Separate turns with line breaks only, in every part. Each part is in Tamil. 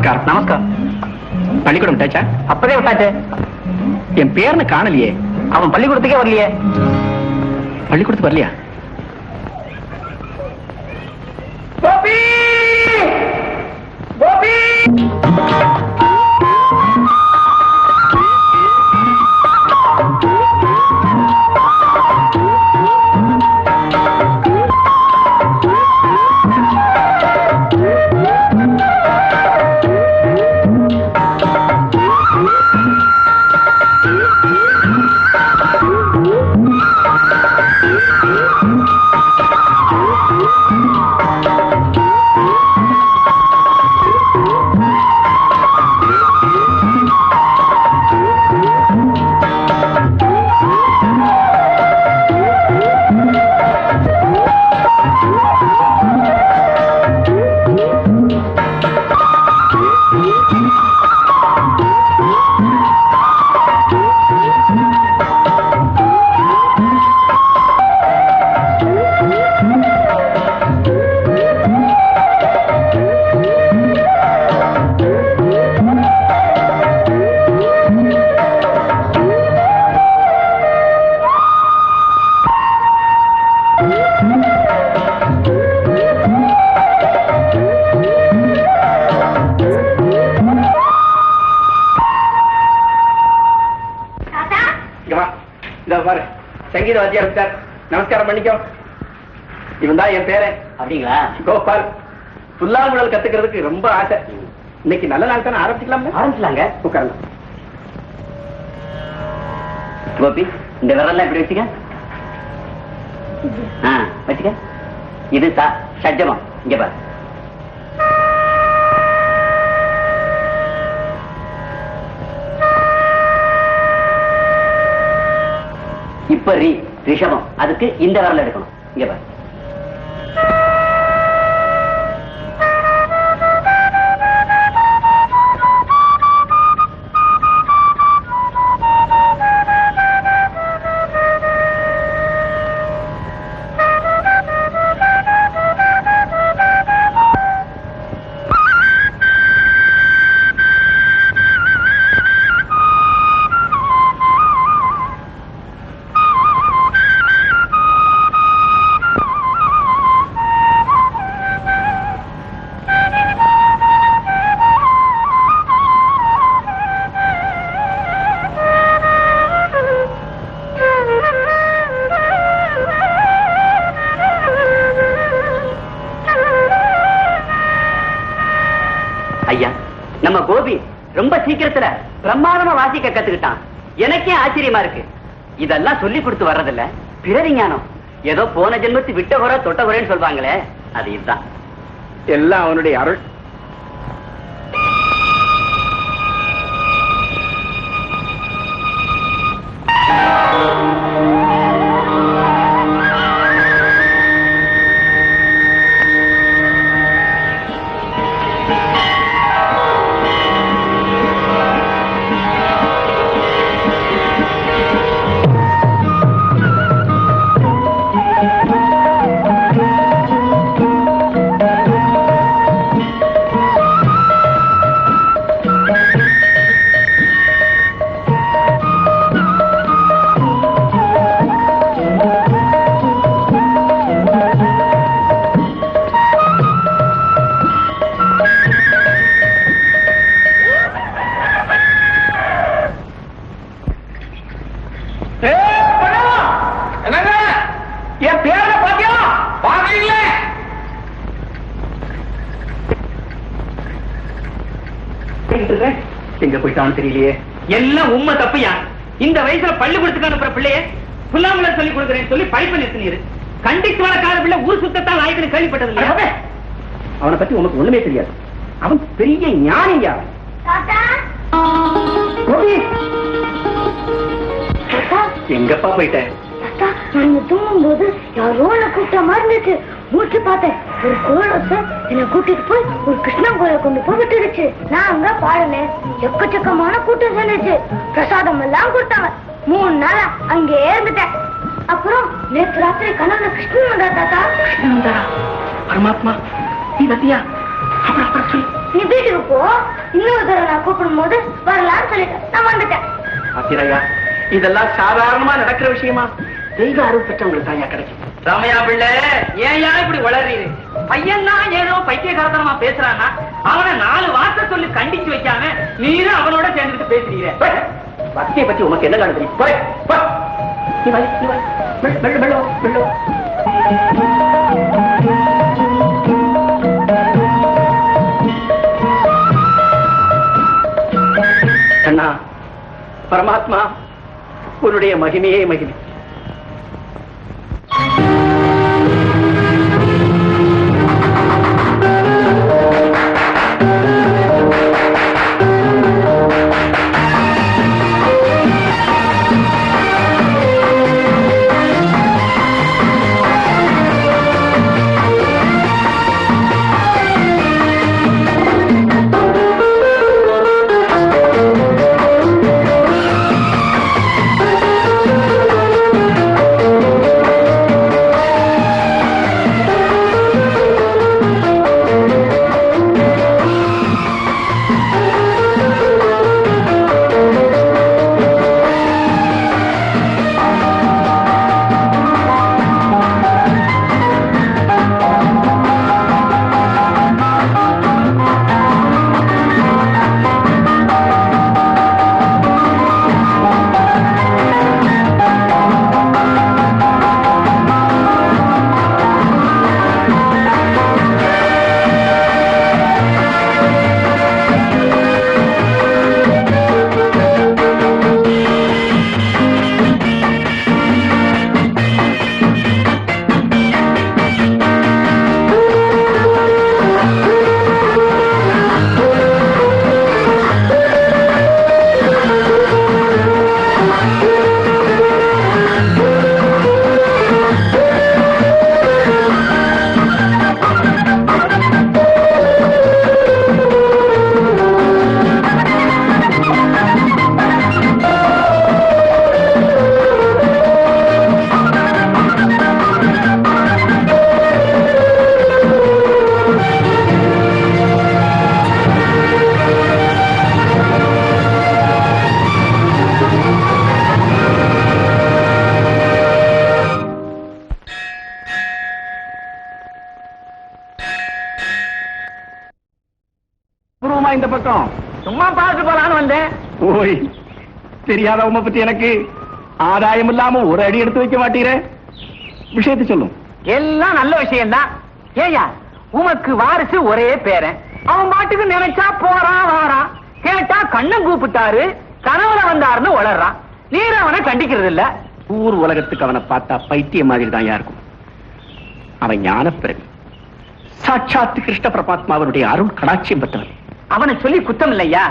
நமஸ்காரம். நமஸ்காரம். பள்ளிக்கூடம் விட்டாச்சா?
அப்பதே விட்டாச்சு.
என் பேர்னு காணலையே.
அவன் பள்ளிக்கூடத்துக்கே வரலையே.
பள்ளிக்கூடத்துக்கு வரலையா?
கோபி! கோபி! சங்கீத வாத்தியார் இருக்கார். நமஸ்காரம் பண்ணிக்கோ. இவன் தான் என் பேரன். அப்படிங்களா?
கோபால். புல்லாங்குழல் கத்துக்கிறதுக்கு ரொம்ப ஆசை. இன்னைக்கு நல்ல நாள் தானே, ஆரம்பிக்கலாம்ல?
ஆரம்பிக்கலாங்க.
உட்காரலாம்.
கோபி, இந்த விரல்லாம் இப்படி வச்சுக்க. வச்சுக்க. இது சஜ்ஜமம். இங்க பாரு. இப்ப ரிஷபம். அதுக்கு இந்த விரல் எடுக்கணும். இங்க பாரு. ஐயா, நம்ம கோபி ரொம்ப சீக்கிரத்துல பிரமாதமா வாசிக்க கத்துக்கிட்டான். எனக்கே ஆச்சரியமா இருக்கு. இதெல்லாம் சொல்லி கொடுத்து வர்றதில்ல, பிறவி ஞானம். ஏதோ போன ஜென்மத்து விட்ட குறை தொட்ட குறைன்னு சொல்வாங்களே, அது இதுதான்.
எல்லாம் அவனுடைய அருள். எங்க போயிட்டான்னு தெரியலையே. எல்லாம் உண்மை தப்பையா? இந்த வயசுல பள்ளிக்கூடத்துக்கு அனுப்புற பிள்ளைய புல்லாங்குழல் சொல்லி கொடுக்குறேன்னு சொல்லி பைப்ப நிறுத்தினீரு. கண்டித்து வர கால பிள்ளை ஊர் சுத்தத்தான் ஆயிடுன்னு கேள்விப்பட்டது இல்லையா? அவனை பத்தி உனக்கு ஒண்ணுமே தெரியாது. அவன் பெரிய ஞானியா. எங்கப்பா போயிட்ட?
நான் தூங்கும் போது யாரோ கூப்பிட்ட மாதிரி இருந்துச்சு. மூச்சு பார்த்தேன். ஒரு கோலத்தை என்னை கூட்டிட்டு போய் ஒரு கிருஷ்ணன் கோயில கொண்டு போய் விட்டுடுச்சு. நான் அங்க பாடுனேன். எக்கச்சக்கமான கூட்டம் சேர்ந்துச்சு. பிரசாதம் எல்லாம் கொடுத்தாங்க. 3 நாள் அங்கே இருந்துட்டேன். அப்புறம் நேற்று ராத்திரி கனவுல கிருஷ்ணன் வந்தா. தாத்தா,
கிருஷ்ணன் வந்தாரா? பரமாத்மா, நீ பத்தியா? அப்புறம் சொல்லு.
நீ வீட்டுக்கு போ. இன்னொரு தடவை நான் கூப்பிடும் போது வரலாம்னு சொல்லிட்டேன். நான் வந்துட்டேன்.
பாத்தீரையா, இதெல்லாம் சாதாரணமா நடக்கிற விஷயமா? தெய்வ அருள் பெற்றவங்களுக்கு தான் கிடைக்கும். ராமையா பிள்ளை, ஏன் இப்படி வளர்றீரு? பையன் தான் ஏதோ பைத்தியகாரத்தனமா பேசுறானா, அவனை 4 வார்த்தை சொல்லி கண்டிச்சு வைக்காம நீரும் அவனோட சேர்ந்துட்டு பேசுறீங்க. பக்தியை பத்தி உனக்கு என்ன காண தெரியும்? நீ வா, நீ வா. மெல்ல மெல்ல. அண்ணா, பரமாத்மா உன்னுடைய மகிமையே மகிமை. இந்த பக்கம் சும்மா பார்த்து போலான்னு வந்தேன். ஓய், தெரியாத உண்மை பத்தி எனக்கு ஆதாயம் இல்லாம ஒரு அடி எடுத்து வைக்க மாட்டீரே. விஷயத்தை சொல்லும். எல்லாம் நல்ல விஷயம் தான். ஏயா, உமக்கு வாரிசு ஒரே பேரன். அவன் பாட்டுக்கு நினைச்சா போறான் வாரான். கேட்டா கண்ணன் கூப்பிட்டாரு, கனவுல வந்தாருன்னு வளர்றான். நீர் அவனை கண்டிக்கிறது இல்ல. ஊர் உலகத்துக்கு அவனை பார்த்தா பைத்திய மாதிரி தான் இருக்கும். அவன் ஞானப்பிரவி, சாட்சாத் கிருஷ்ண பரமாத்மாவனுடைய அருள் கடாட்சியம் பெற்றவன். அவனை சொல்லி குத்தம் இல்லையா.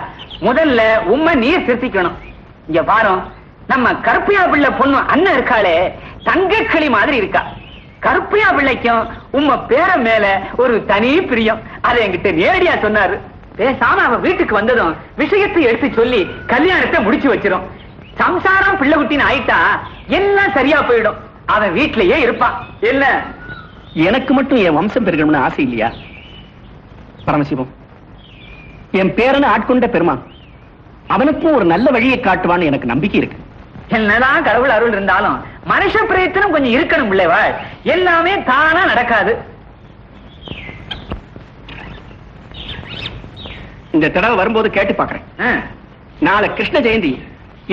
முதல்ல உண்மை நீர் திருத்திக்கணும். இங்க பாரும், நம்ம கருப்பையா பிள்ளை பொண்ணு அண்ணன் இருக்காளே, தங்கக்கிளி மாதிரி இருக்கா. கருப்பையா பிள்ளைக்கும் உம்ம பேர மேல ஒரு தனி பிரியம். அதை என்கிட்ட நேரடியா சொன்னாரு. பேசாம அவன் வீட்டுக்கு வந்ததும் விஷயத்தை எடுத்து சொல்லி கல்யாணத்தை முடிச்சு வச்சிரும். சம்சாரம் பிள்ளை குட்டின்னு ஆயிட்டா எல்லாம் சரியா போயிடும். அவன் வீட்டிலேயே இருப்பான். என்ன, எனக்கு மட்டும் என் வம்சம் பெருகணும்னு ஆசை இல்லையா? பரமசிவம், என் பேரனை ஆட்கொண்ட பெருமான் அவனுக்கும் ஒரு நல்ல வழியை காட்டுவான்னு எனக்கு நம்பிக்கை இருக்கு. என்னதான் கடவுள் அருள் இருந்தாலும் மனுஷ பிரயத்தனம் கொஞ்சம் இருக்கணும் இல்லைவா? எல்லாமே தானா நடக்காது. இந்த தடவை வரும்போது கேட்டு பாக்குறேன். நாளை கிருஷ்ண ஜெயந்தி,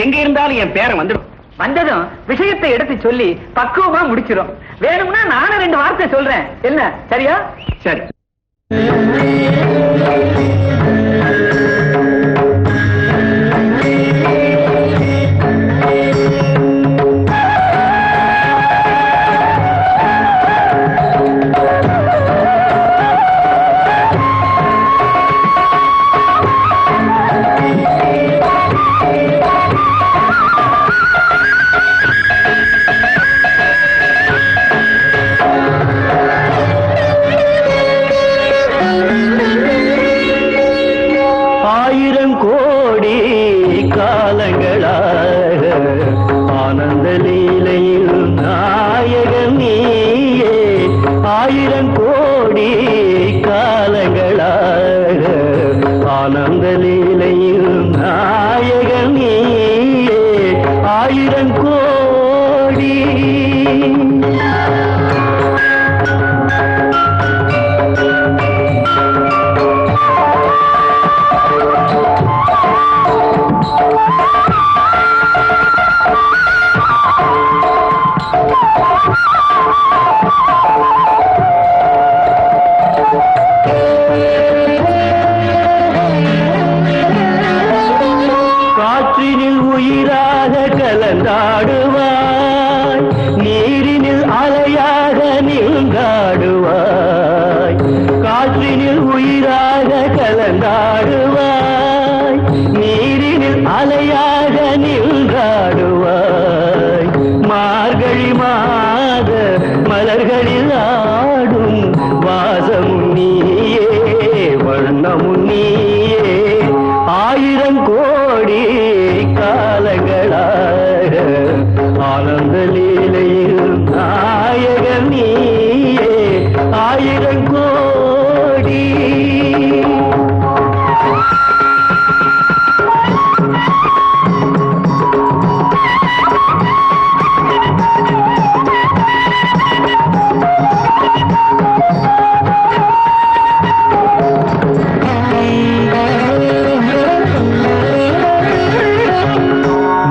எங்க இருந்தாலும் என் பேரன் வந்துடும். வந்ததும் விஷயத்தை எடுத்து சொல்லி பக்குவமா முடிச்சிடும். வேணும்னா நானும் 2 வார்த்தை சொல்றேன். என்ன, சரியா? சரி.
ஆனந்த லீலையில் நாயகன் நீயே ஆயிரம் கோடி. காற்றினில் உயிராக கலந்தாடுவாய், நீரினில் அலையாக நீங்காடுவாய். காற்றினில் உயிராக கலந்தாடுவாய், நீரினில் அலையாக நீங்காடுவாய். மார்கழி மாத மலர்களில் ஆடும் வாசமும் நீயே, வண்ணமும் நீயே. ஆயிரம் கோடி காலங்களாக ஆனந்த லீலையில் நாயகன் நீயே ஆயிரம் கோடி.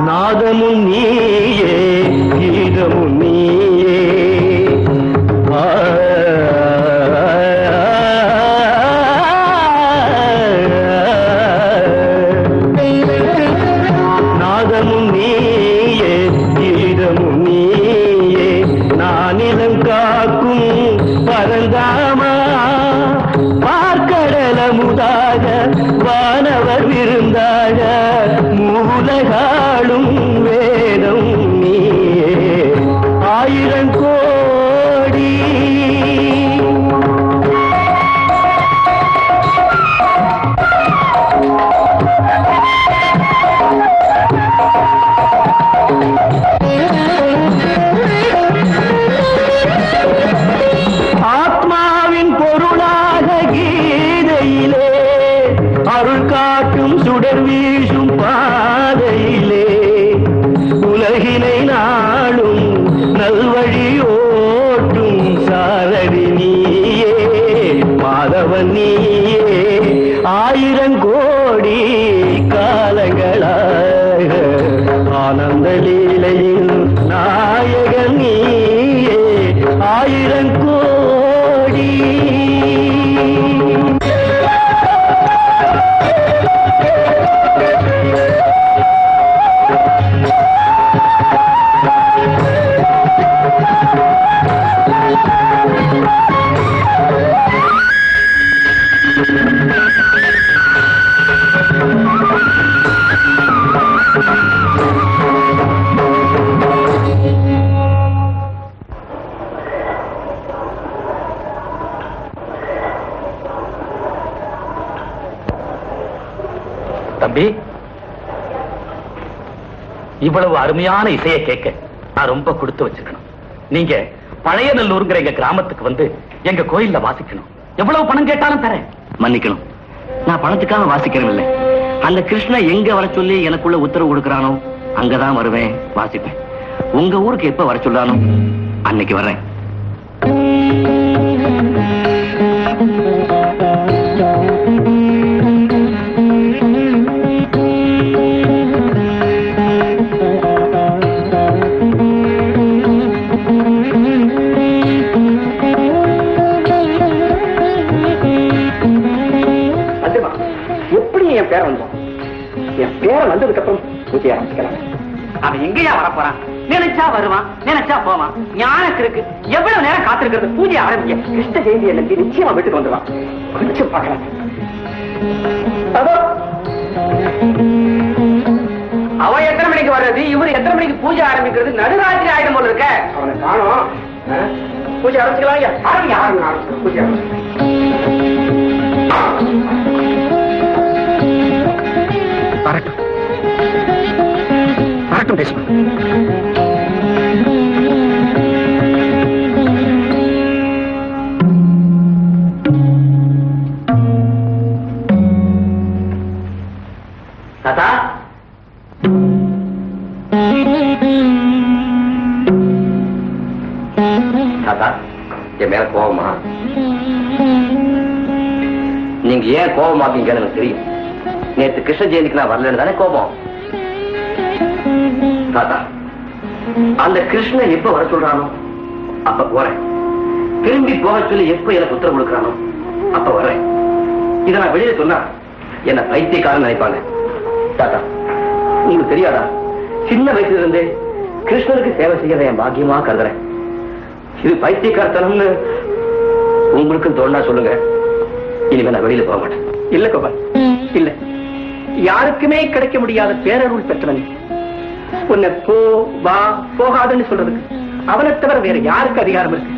நாதமும் நீயே, கீதமும் நீயே. நாதமும் நீயே, கீதமும் நீயே. நானிலம் காக்கும் பரந்தாமா, பார்க்கடலமுதாக வானவர் விருந்தாக மூலகாளும் வேதம் நீயே ஆயிரம் கோடி. ஆத்மாவின் பொருளாக கீதையிலே அருள் காட்டும் சுடர் வீசும் பாதையிலே உலகினை நாளும் நல்வழி ஓட்டும் சாரதி நீயே, மாதவன் நீயே. ஆயிரம் கோடி காலங்களாக ஆனந்த லீலையில் நாயகன் நீயே ஆயிரம் கோடி.
தம்பி, இவ்வளவு அருமையான இசையை கேட்க நான் ரொம்ப கொடுத்து வச்சிருக்கணும். நீங்க பழைய நல்லூருங்கிற எங்க கிராமத்துக்கு வந்து எங்க கோயில்ல வாசிக்கணும். எவ்வளவு பணம் கேட்டாலும் தரேன்.
மன்னிக்கணும், நான் பணத்துக்காக வாசிக்கிறேன் இல்லை. அந்த கிருஷ்ணன் எங்க வர சொல்லி எனக்குள்ள உத்தரவு கொடுக்கறானோ அங்கதான் வருவேன், வாசிப்பேன். உங்க ஊருக்கு எப்ப வர சொல்லானோ அன்னைக்கு வர்றேன்.
எப்படி என் பேரை வந்தோம்? என் பேரை வந்ததுக்கு அப்புறம் பூஜை ஆரம்பிக்கலாம். அவன் எங்கேயா வரப்போறான்? நினைச்சா வருவான், நினைச்சா போவான். ஞானத்து இருக்கு. எவ்வளவு நேரம் காத்திருக்கிறது? பூஜை ஆரம்பிக்க கிருஷ்ண ஜெயந்தி அன்னைக்கு நிச்சயமா வீட்டுக்கு வந்துடுவான். கொஞ்சம் பார்க்கலாம். அவன் எத்தனை மணிக்கு வர்றது, இவரு எத்தனை மணிக்கு பூஜை ஆரம்பிக்கிறது? நடுராத்திரி ஆயிடும் போல இருக்க. அவனை காணோம். பூஜை ஆரம்பிச்சுக்கலாம். ஆரம்பிங்க, ஆரம்பிங்க, ஆரம்பிச்சு பூஜை ஆரம்பிச்சு. வரட்டும் வரட்டும் பேசுமா.
தாத்தா தாத்தா என் மேல கோபமா? நீங்க ஏன் கோபமாக்கீங்கன்னு எனக்கு தெரியும். நேற்று கிருஷ்ண ஜெயந்திக்கு நான் வரலன்னு தானே கோபம். தாத்தா அந்த கிருஷ்ணன் எப்ப வர சொல்றானோ அப்ப போறேன். திரும்பி போக சொல்லி எப்ப எனக்கு உத்தரவு கொடுக்கறானோ அப்ப வரேன். இதை நான் வெளியில சொன்னா என்ன பைத்தியக்காரன் நினைப்பாங்க. தாத்தா உங்களுக்கு தெரியாதா, சின்ன வயசுல இருந்தே கிருஷ்ணனுக்கு சேவை செய்யறத என் பாக்கியமா கருதுறேன். இது பைத்தியக்காரத்தனம்னு உங்களுக்கு தோணா சொல்லுங்க. இனிமே நான் வெளியில போக மாட்டேன். இல்ல கோபால், இல்ல. யாருக்குமே கிடைக்க முடியாத பேரருள் பெற்றவன் உன்னை போ வா போகாதுன்னு சொல்றதுக்கு அவனை தவிர வேற யாருக்கு அதிகாரம் இருக்கு?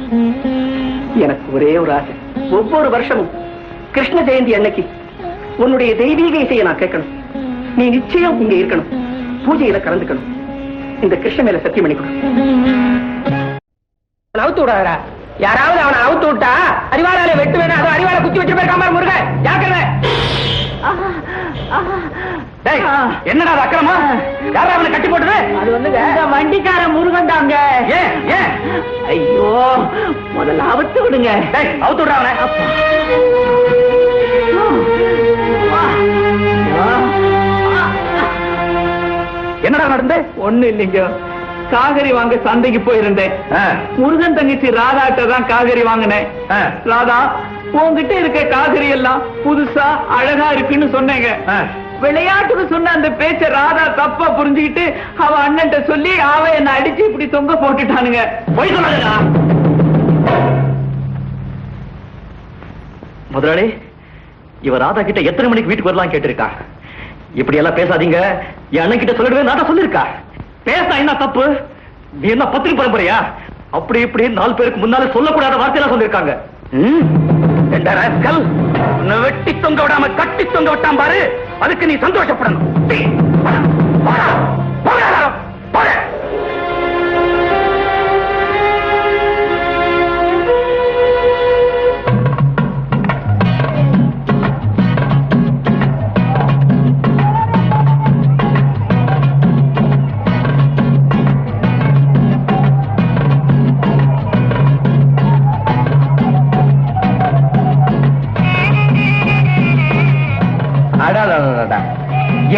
எனக்கு ஒரே ஒரு ஆசை, ஒவ்வொரு வருஷமும் கிருஷ்ண ஜெயந்தி அன்னைக்கு உன்னுடைய தெய்வீக இசையை நான் கேட்கணும். நீ நிச்சயம் இங்க இருக்கணும், பூஜையில கலந்துக்கணும். இந்த கிருஷ்ண மேல சத்தியம் பண்ணிக்கணும். அவுத்து விடாதா, யாராவது அவனை அவுத்து விட்டா அறிவாளால வெட்டு வேணும். அது அறிவாளை குத்தி வச்சு போயிருக்காம முருகன் ஜாக்கிரதை. என்னடா அக்கிரமா? யாரா அவனை கட்டி போட்டது? அது வந்து வண்டிக்கார முருகன் தாங்க. ஏன்? ஐயோ, முதல்ல அவுத்து விடுங்க. அவுத்து விடுற அவனை. என்னடா நடந்து? ஒண்ணு இல்லைங்க, காகரி வாங்க சந்தைக்கு போயிருந்தேன். முருகன் தங்கச்சி ராதாட்ட தான் காகரி வாங்கினேன். ராதா, உங்ககிட்ட இருக்க காகரி எல்லாம் புதுசா அழகா இருக்குன்னு சொன்னேங்க. விளையாட்டுக்கு சொன்ன அந்த பேச்ச ராதா தப்பா புரிஞ்சுக்கிட்டு அவ அண்ணன்ட்ட சொல்லி அவ என்ன அடிச்சு இப்படி தொங்க போட்டுட்டானுங்க. போய் சொன்னாங்க.
முதலாளி, இவ ராதா கிட்ட எத்தனை மணிக்கு வீட்டுக்கு வரலாம் கேட்டிருக்கா. இப்படி எல்லாம் பேசாதீங்க, என் அண்ணன் கிட்ட சொல்லிடுவேன் நான் சொல்லிருக்கா. பேச என்ன தப்பு? நீ என்ன பத்திரிகை பரம்பரையா? அப்படி இப்படி 4 பேருக்கு முன்னால சொல்லக்கூடாத வார்த்தையெல்லாம் சொல்லிருக்காங்க. வெட்டி தொங்க விடாம கட்டி தொங்க விட்டான் பாரு, அதுக்கு நீ சந்தோஷப்படணும்.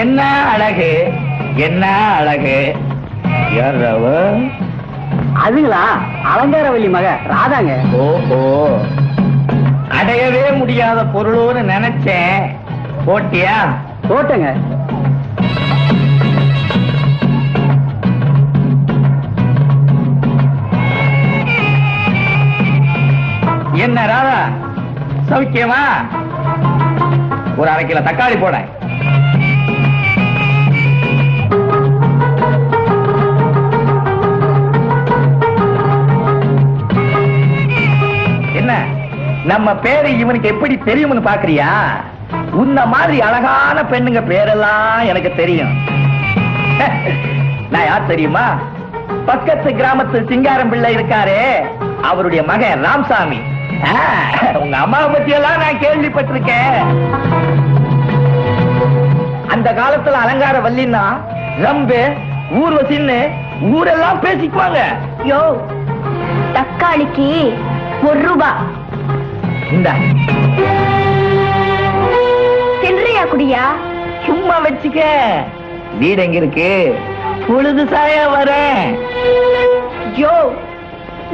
என்ன அழகு, என்ன அழகு.
அதுங்களா அலங்காரவல்லி மக ராதாங்க.
ஓஹோ, அடையவே முடியாத பொருளோன்னு நினைச்சேன். போட்டியா?
போட்டங்க.
என்ன ராதா, சௌக்கியமா? ஒரு 1/2 கிலோ தக்காளி போட. என்ன நம்ம பேரு இவனுக்கு எப்படி தெரியும்னு பாக்குறியா? உன்ன மாதிரி அழகான பெண்ணுங்க பேரெல்லாம் எனக்கு தெரியும். நான் யார் தெரியுமா? பக்கத்து கிராமத்து சிங்காரம் பிள்ளை இருக்காரே, அவருடைய மகன் ராமசாமி. உங்க அம்மாவை பத்தி எல்லாம் நான் கேள்விப்பட்டிருக்கேன். அந்த காலத்துல அலங்கார வல்லின்னா ரம்பு ஊர்வசின்னு ஊரெல்லாம் பேசிக்குவாங்க.
யோ, தக்காளிக்கு 1 ரூபாய்.
இந்த
சென்றியா குடியா?
சும்மா வச்சுக்க. வீடு எங்க இருக்கு? பொழுது சாய வரேன்.
யோ,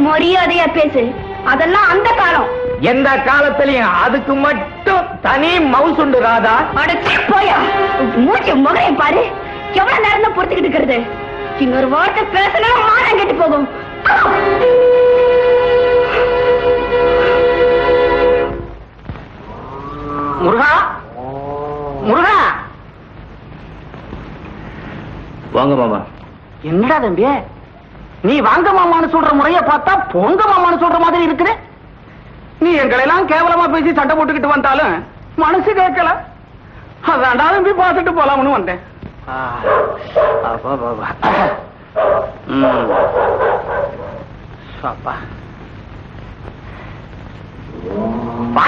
மரியாதையா பேசு. அதெல்லாம் அந்த காலம்.
எந்த காலத்திலையும் அதுக்கு மட்டும் தனி மவுஸ் உண்டு ராதா.
அடச்சி போயா, மூச்சு முகையை பாரு. எவ்வளவு நேரம் தான் பொறுத்துக்கிட்டு இருக்கிறது? இன்னொரு வார்த்தை பேசணும் மானம் கெட்டு போகும்.
முருகா, முருகா.
வாங்க மாமா.
என்னடா தம்பி, நீ வாங்க மாமான்னு சொல்ற முறைய பார்த்தா பொங்க மாமான்னு சொல்ற மாதிரி இருக்குது. நீ எங்களை எல்லாம் கேவலமா பேசி சண்டை போட்டுக்கிட்டு வந்தாலும் மனசு கேட்கல. அதான்டா தம்பி பார்த்துட்டு போலாம்னு வந்தேன்.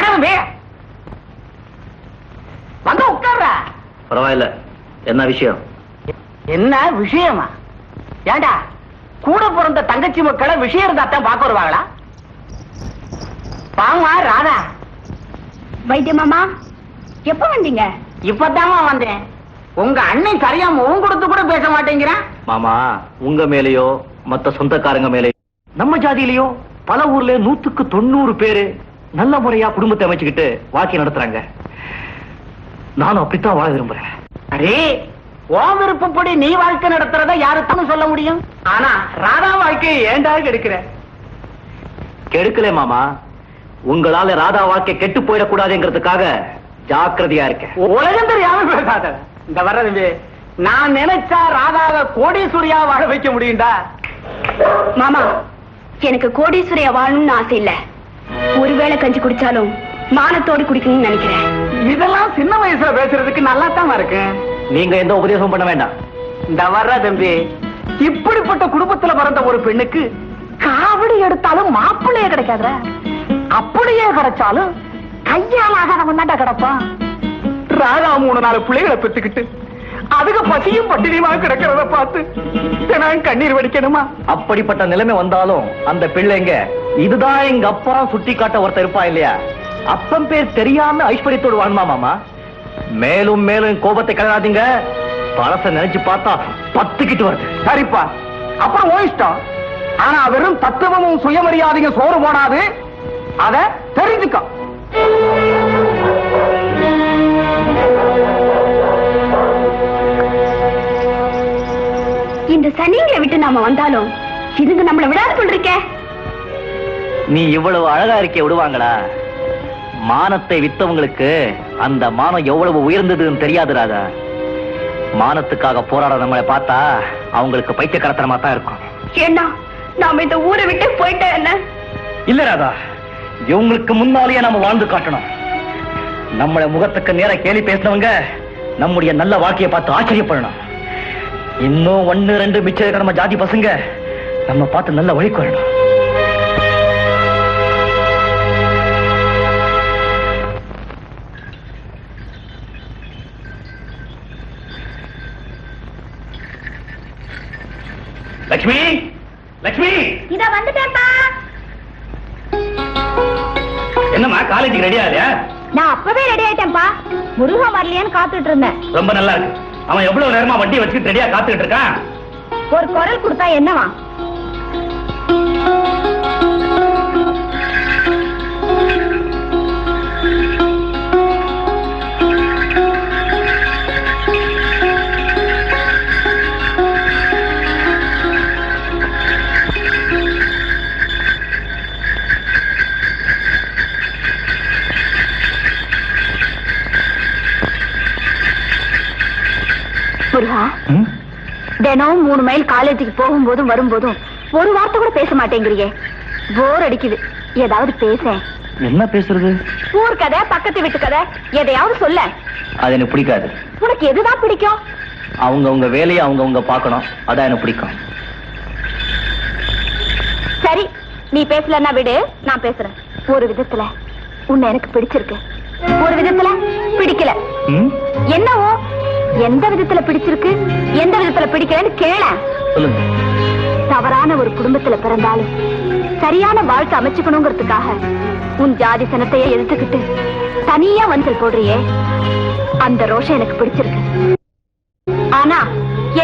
தம்பி வந்து உட்கார்ற.
பரவாயில்ல, என்ன விஷயம்?
என்ன விஷயமா? ஏண்டா கூட பிறந்த தங்கச்சி மக்களை விஷயம் இருந்தா தான் பார்க்க வருவாங்களா? பாமா ராதா.
வைத்திய மாமா எப்ப வந்தீங்க?
இப்பதாமா வந்தேன். உங்க அண்ணன் சரியா முகம் கொடுத்து கூட பேச மாட்டேங்கிறான்.
மாமா, உங்க மேலேயோ மத்த சொந்தக்காரங்க மேலேயோ நம்ம ஜாதியிலயோ பல ஊர்ல 100க்கு 90 பேரு நல்ல முறையா குடும்பத்தை அமைச்சுக்கிட்டு வாழ்க்கை நடத்துறாங்க. நானும் அப்படித்தான் வாழ விரும்புறேன்.
அரே, உன் விருப்பப்படி நீ வாழ்க்கை நடத்துறத யாருக்கும் சொல்ல முடியும். ஆனா ராதா வாழ்க்கையை ஏண்டா கெடுக்கிற?
கெடுக்கல மாமா, உங்களால ராதா வாழ்க்கை கெட்டு போயிடக்கூடாதுங்கிறதுக்காக ஜாக்கிரதையா இருக்கேன்.
உலகம் தெரியாம பேசாத. இந்த வர்றது நான் நினைச்சா ராதாவை கோடீஸ்வரியா வாழ வைக்க முடியும்டா.
மாமா, எனக்கு கோடீஸ்வரியா வாழணும்னு ஆசை இல்ல. ஒருவேளை கஞ்சி குடிச்சாலும் மானத்தோடு குடிக்கணும்னு நினைக்கிறேன்.
இதெல்லாம் சின்ன வயசுல பேசுறதுக்கு நல்லா தான் இருக்கு.
நீங்க எந்த உபதேசம் பண்ண வேண்டாம்.
இந்த வர்ற தம்பி, இப்படிப்பட்ட குடும்பத்துல பிறந்த ஒரு பெண்ணுக்கு காவடி எடுத்தாலும் மாப்பிள்ளையே கிடைக்காத. அப்படியே கிடைச்சாலும் கையாலாகாதவன் தாண்டா கிடப்பான். ராதா 3-4 பிள்ளைகளை பெற்றுக்கிட்டு அதுக்கு பசியும் பட்டினியுமா கிடக்கிறத பார்த்து நான் கண்ணீர் வடிக்கணுமா?
அப்படிப்பட்ட நிலைமை வந்தாலும் அந்த பிள்ளைங்க இதுதான் எங்க அப்பா சுட்டி காட்ட ஒருத்தர் இருப்பா இல்லையா? அப்பன் பேர் தெரியாம ஐஸ்வர்யத்தோடு வாணுமா மாமா? மேலும் மேலும் கோபத்தை கிளறாதீங்க. பழச நினைச்சு பார்த்தா 10 கிட்ட வருது.
சரிப்பா, அப்புறம் ஓ இஷ்டம். ஆனா வெறும் தத்துவமும் சுயமரியாதையும் சோறு போடாது. அத தெரிஞ்சுக்க.
இந்த சனிங்களை விட்டு நாம வந்தாலும் இதுங்க நம்மள விடாது சொல்லிருக்க.
நீ இவ்வளவு அழகா இருக்க விடுவாங்களா? மானத்தை வித்தவங்களுக்கு அந்த மானம் எவ்வளவு உயர்ந்ததுன்னு தெரியாது ராதா. மானத்துக்காக போராட நம்மளை பார்த்தா அவங்களுக்கு பைத்தியக்காரத்தனமா தான் இருக்கும்.
ஏன்னா நாம இந்த ஊரை விட்டு போயிட்டா என்ன?
இல்ல ராதா, இவங்களுக்கு முன்னாலேயே நம்ம வாழ்ந்து காட்டணும். நம்மளை முகத்துக்கு நேர கேலி பேசினவங்க நம்முடைய நல்ல வாழ்க்கையை பார்த்து ஆச்சரியப்படணும். இன்னும் 1-2 மிச்சம் இருக்க நம்ம ஜாதி பசங்க நம்ம பார்த்து நல்ல வழிக்கு வரணும். லட்சுமி, லட்சுமி,
இத வந்துட்டேன்ப்பா.
என்னம்மா காலேஜுக்கு ரெடியா இல்லையா?
நான் அப்பவே ரெடி ஆயிட்டேன்ப்பா. முருகன் வரலையான்னு காத்துட்டு இருந்தேன்.
ரொம்ப நல்லா இருக்கு. அவன் எவ்வளவு நேரமா வண்டி வச்சுட்டு ரெடியா காத்துக்கிட்டு இருக்கான்.
ஒரு குரல் கொடுத்தா என்னவா? முருகா, தினம் 3 மைல் காலேஜுக்கு போகும்போதும் வரும்போதும் ஒரு வார்த்தை கூட பேச மாட்டேங்கிறியே. போர் அடிக்குது. ஏதாவது பேசேன்.
என்ன பேசுறது?
ஊர் கதை, பக்கத்து வீட்டு கதை, எதையாவது சொல்ல.
அது எனக்கு பிடிக்காது.
உனக்கு எதுதான் பிடிக்கும்?
அவங்கவுங்க வேலையை அவங்கவுங்க பார்க்கணும். அதான் எனக்கு பிடிக்கும்.
சரி, நீ பேசலன்னா விடு, நான் பேசுறேன். ஒரு விதத்துல உன்னை எனக்கு பிடிச்சிருக்கு, ஒரு விதத்துல பிடிக்கல. என்னவோ எந்த விதத்துல பிடிச்சிருக்கு, எந்த விதத்துல பிடிக்கலன்னு கேள.
சொல்லுங்க.
தவறான ஒரு குடும்பத்துல பிறந்தாலும் சரியான வாழ்க்கை அமைச்சுக்கணுங்கிறதுக்காக உன் ஜாதி சனத்தையே எதிர்த்துக்கிட்டு தனியா வந்தல் போடுறியே, அந்த ரோஷம் எனக்கு பிடிச்சிருக்கு. ஆனா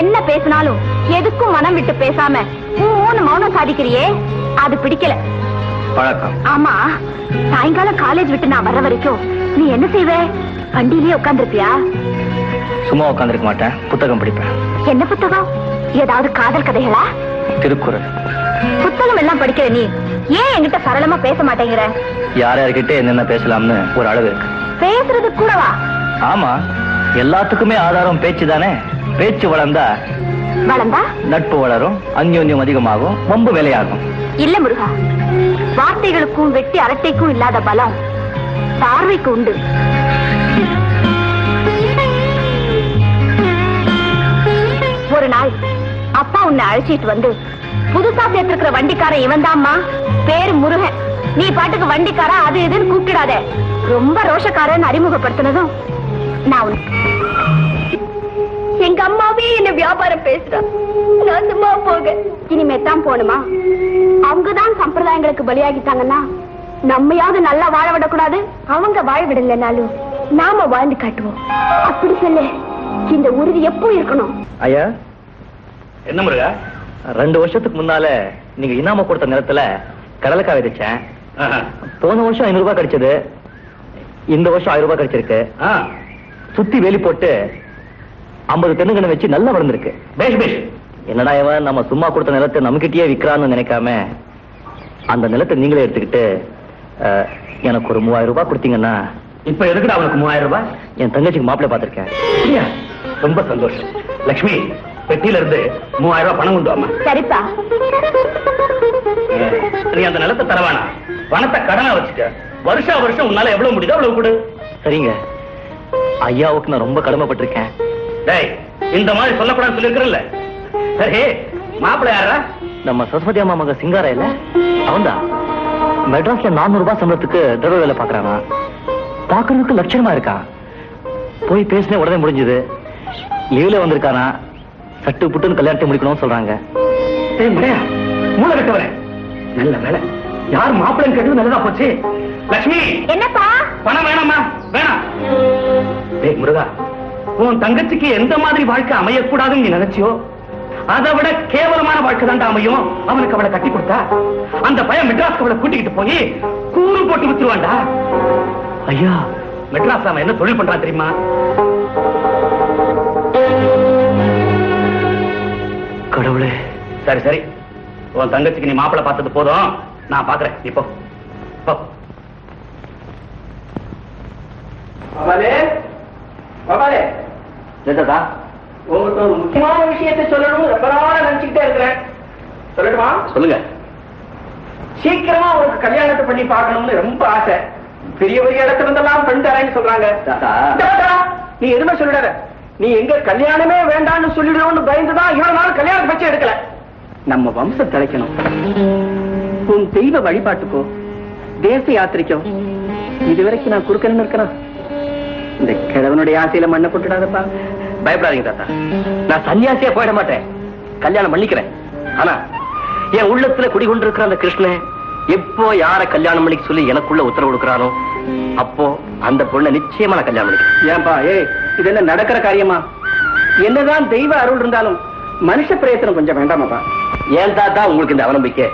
என்ன பேசினாலும் எதுக்கும் மனம் விட்டு பேசாம மௌனம் சாதிக்கிறியே, அது பிடிக்கல.
பழக்கம்.
ஆமா, சாயங்காலம் காலேஜ் விட்டு நான் வர வரைக்கும் நீ என்ன செய்வே? வண்டியிலேயே உட்கார்ந்துருப்பியா?
சும்மா உட்காந்துருக்க மாட்டேன், புத்தகம் படிப்பேன்.
என்ன புத்தகம்? ஏதாவது காதல் கதைகளா?
திருக்குறள்.
புத்தகம் எல்லாம் படிக்கிற நீ ஏன் என்கிட்ட சரளமா பேச மாட்டேங்கிற?
யார் யார்கிட்ட என்னென்ன பேசலாம்னு ஒரு அளவு இருக்கு.
பேசுறது கூடவா?
ஆமா, எல்லாத்துக்குமே ஆதாரம் பேச்சு தானே. பேச்சு வளர்ந்தா நட்பு வளரும், அந்யோன்யம் அதிகமாகும், வம்பு வேலையாகும்.
இல்ல முருகா, வார்த்தைகளுக்கும் வெட்டி அரட்டைக்கும் இல்லாத பலம் பார்வைக்கு உண்டு. ஒரு நாள் அப்பா உன்னை அழைச்சிட்டு வந்து, புதுசா சேர்த்திருக்கிற வண்டிக்காரன் இவன் தான்மா, பேரு முருகன், நீ பாட்டுக்கு வண்டிக்காரா அது இதுன்னு கூப்பிடாத, ரொம்ப ரோஷக்காரன் அறிமுகப்படுத்தினதும் நான் அவனே என்ன வியாபாரம் பேசுறான். நான் சும்மா போக இனிமே தான் போணுமா? அவங்கதான் சம்பிரதாயங்களுக்கு பலியாகிட்டாங்கன்னா நம்மையாவது நல்லா வாழ விடக்கூடாது. அவங்க வாழ விடலனாலும் நாம வாழ்ந்து காட்டுவோம். அப்படி சொல்லு. இந்த உறுதி எப்போ இருக்கணும்?
ஐயா,
என்ன முருகா?
2 வருஷத்துக்கு முன்னால நீங்க இனாம கொடுத்த நிலத்துல கடலைக்காய் விதைச்சேன். போன வருஷம் 500 ரூபாய் கிடைச்சது. இந்த வருஷம் 1000 ரூபாய் கிடைச்சிருக்கு. சுத்தி வேலி போட்டு 50 தென்னுங்கன்னு வச்சு நல்லா வளர்ந்துருக்கு.
பேஷ் பேஷ்.
என்னடா இவன் நம்ம சும்மா கொடுத்த நிலத்தை நம்மகிட்டயே விக்கிறான்னு நினைக்காம அந்த நிலத்தை நீங்களே எடுத்துக்கிட்டு எனக்கு ஒரு 3000 ரூபாய் கொடுத்தீங்கன்னா.
இப்ப எதுக்குடா அவனுக்கு 3000 ரூபாய்?
என் தங்கச்சிக்கு மாப்பிள்ளை பார்த்திருக்கேன்.
ரொம்ப சந்தோஷம். லட்சுமி, பெட்டியில இருந்து 3000 ரூபாய் பணம் கொண்டு வாமா.
சரிப்பா.
நீ அந்த நிலத்தை தரவானா, பணத்தை கடனா வச்சுக்க. வருஷா வருஷம் உன்னால எவ்வளவு முடியுதோ அவ்வளவு கொடு.
சரிங்க. ஐயாவுக்கு நான் ரொம்ப கடமைப்பட்டிருக்கேன்.
டேய், இந்த மாதிரி சொல்லக்கூடாதுன்னு சொல்லிருக்கிறல்ல. சரி, மாப்பிள்ளை யாரா?
நம்ம சரஸ்வதி அம்மா மக சிங்கார இல்ல, அவன்தான். மெட்ராஸ்ல 400 ரூபாய் சம்பளத்துக்கு திரவ வேலை பாக்குறானா. பாக்குறதுக்கு லட்சணமா இருக்கான். போய் பேசினே உடனே முடிஞ்சது. லீவ்ல வந்திருக்கானா. சட்டு புட்டுன்னு கல்யாணத்தை முடிக்கணும்னு சொல்றாங்க.
மூளை கட்டவரே, நல்ல வேலை. யார் மாப்பிள்ளைன்னு கேட்டது நல்லதா போச்சு. லட்சுமி,
என்னப்பா?
பணம் வேணாமா? வேணாம். டேய் முருகா, உன் தங்கச்சிக்கு எந்த மாதிரி வாழ்க்கை அமையக்கூடாதுன்னு நீ நினைச்சியோ அதை விட கேவலமான வாழ்க்கை தான் அமையும். அவனுக்கு அவளை கட்டி கொடுத்தா அந்த பையன் மெட்ராஸ்க்கு அவளை கூட்டிக்கிட்டு போய் கூறு போட்டு வித்துருவான்டா.
ஐயா,
மெட்ராஸ் அவன் என்ன தொழில் பண்றான் தெரியுமா?
கடவுளே.
சரி சரி, உன் தங்கச்சிக்கு நீ மாப்பிள்ளை பார்த்தது போதும். நான் பாக்குறேன். இப்போ
உங்களுக்கு ஒரு முக்கியமான விஷயத்தை சொல்லணும் ரொம்ப நாளா நினைச்சுக்கிட்டே இருக்கிறேன். சொல்லட்டுமா?
சொல்லுங்க.
சீக்கிரமா உங்களுக்கு கல்யாணத்தை பண்ணி பார்க்கணும்னு ரொம்ப ஆசை. பெரிய பெரிய இடத்துல இருந்தெல்லாம் பெண் தரேன்னு சொல்றாங்க. நீ எதுவுமே சொல்லிடாத. நீ எங்க கல்யாணமே வேண்டாம்னு சொல்லிடுவோம்னு பயந்துதான் இவ்வளவு நாள் கல்யாணத்தை பற்றி எடுக்கல. நம்ம வம்சம் தலைக்கணும். உன் தெய்வ வழிபாட்டுக்கோ தேச யாத்திரைக்கோ இதுவரைக்கும் நான் குறுக்கன்னு இருக்கிறேன். இந்த கிழவனுடைய ஆசையில மண்ணை போட்டுடாதப்பா.
பயப்படாதீங்க தாத்தா, நான் சன்னியாசியா போயிட மாட்டேன். கல்யாணம் பண்ணிக்கிறேன். ஆனா என் உள்ளத்துல குடிகொண்டிருக்கிற அந்த கிருஷ்ணன் எப்போ யார கல்யாணம் பண்ணிக்க சொல்லி எனக்குள்ள உத்தரவு கொடுக்கறானோ அப்போ அந்த பொண்ணை நிச்சயமா நான் கல்யாணம் பண்ணிக்கிறேன்.
ஏன்பா, இது என்ன நடக்கிற காரியமா? என்னதான் தெய்வ அருள் இருந்தாலும் மனுஷ பிரயத்தனம் கொஞ்சம் வேண்டாமாப்பா?
ஏன் தாத்தா உங்களுக்கு இந்த அவநம்பிக்கை?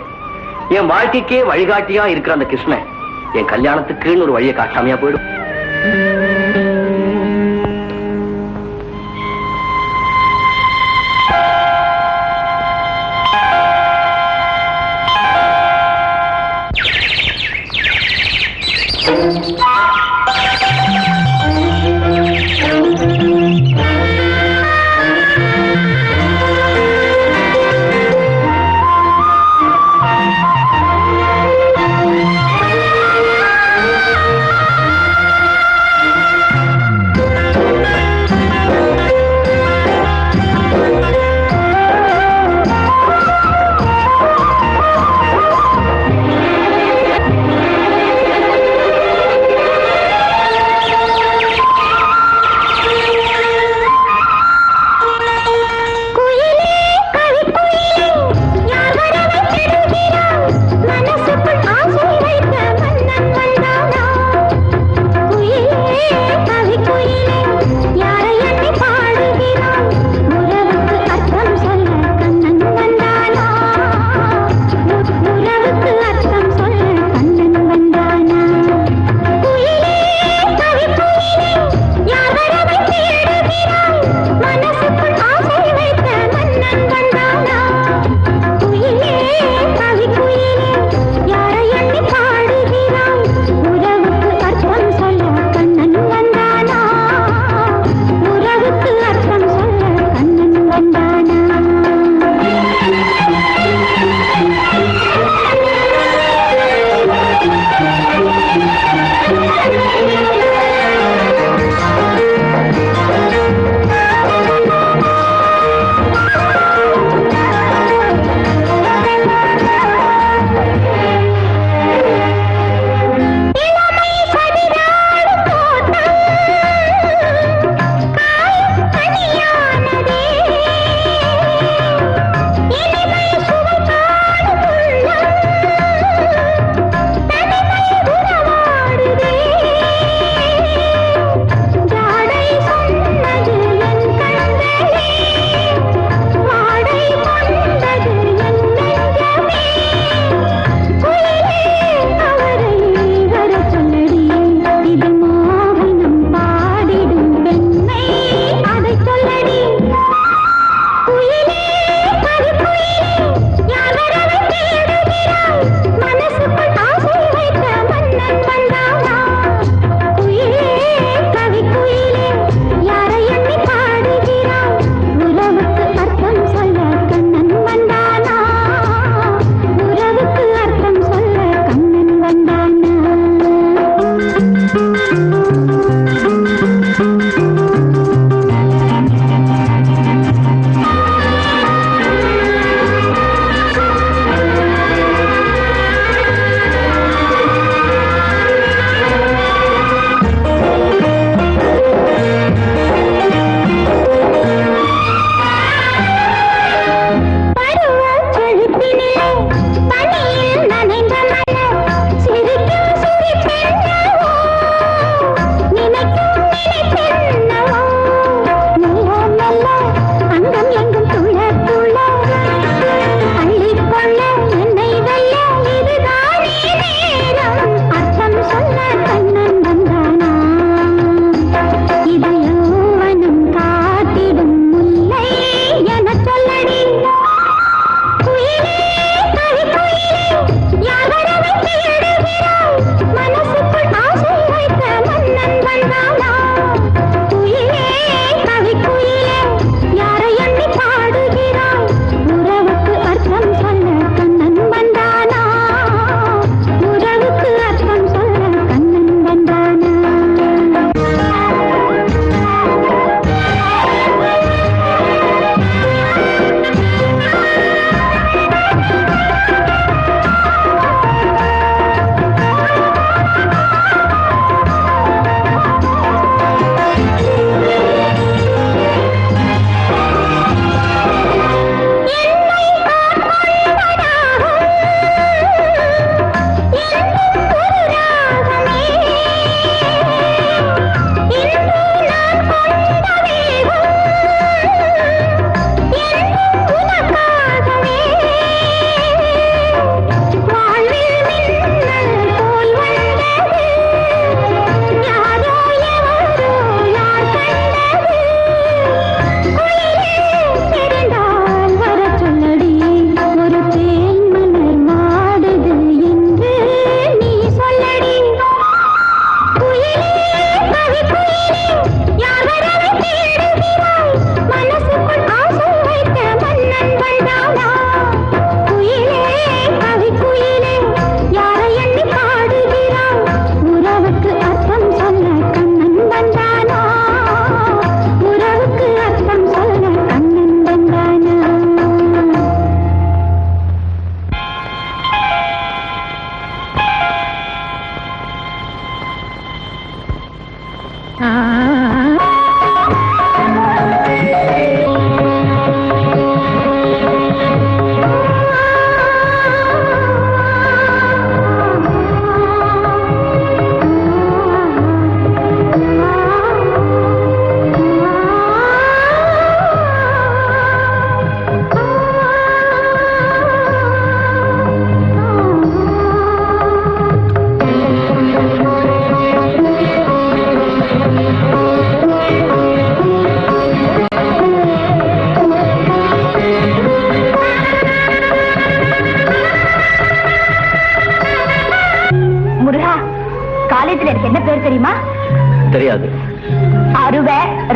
என் வாழ்க்கைக்கே வழிகாட்டியா இருக்கிற அந்த கிருஷ்ணன் என் கல்யாணத்துக்குன்னு ஒரு வழியை காட்டாமையா போயிடும்.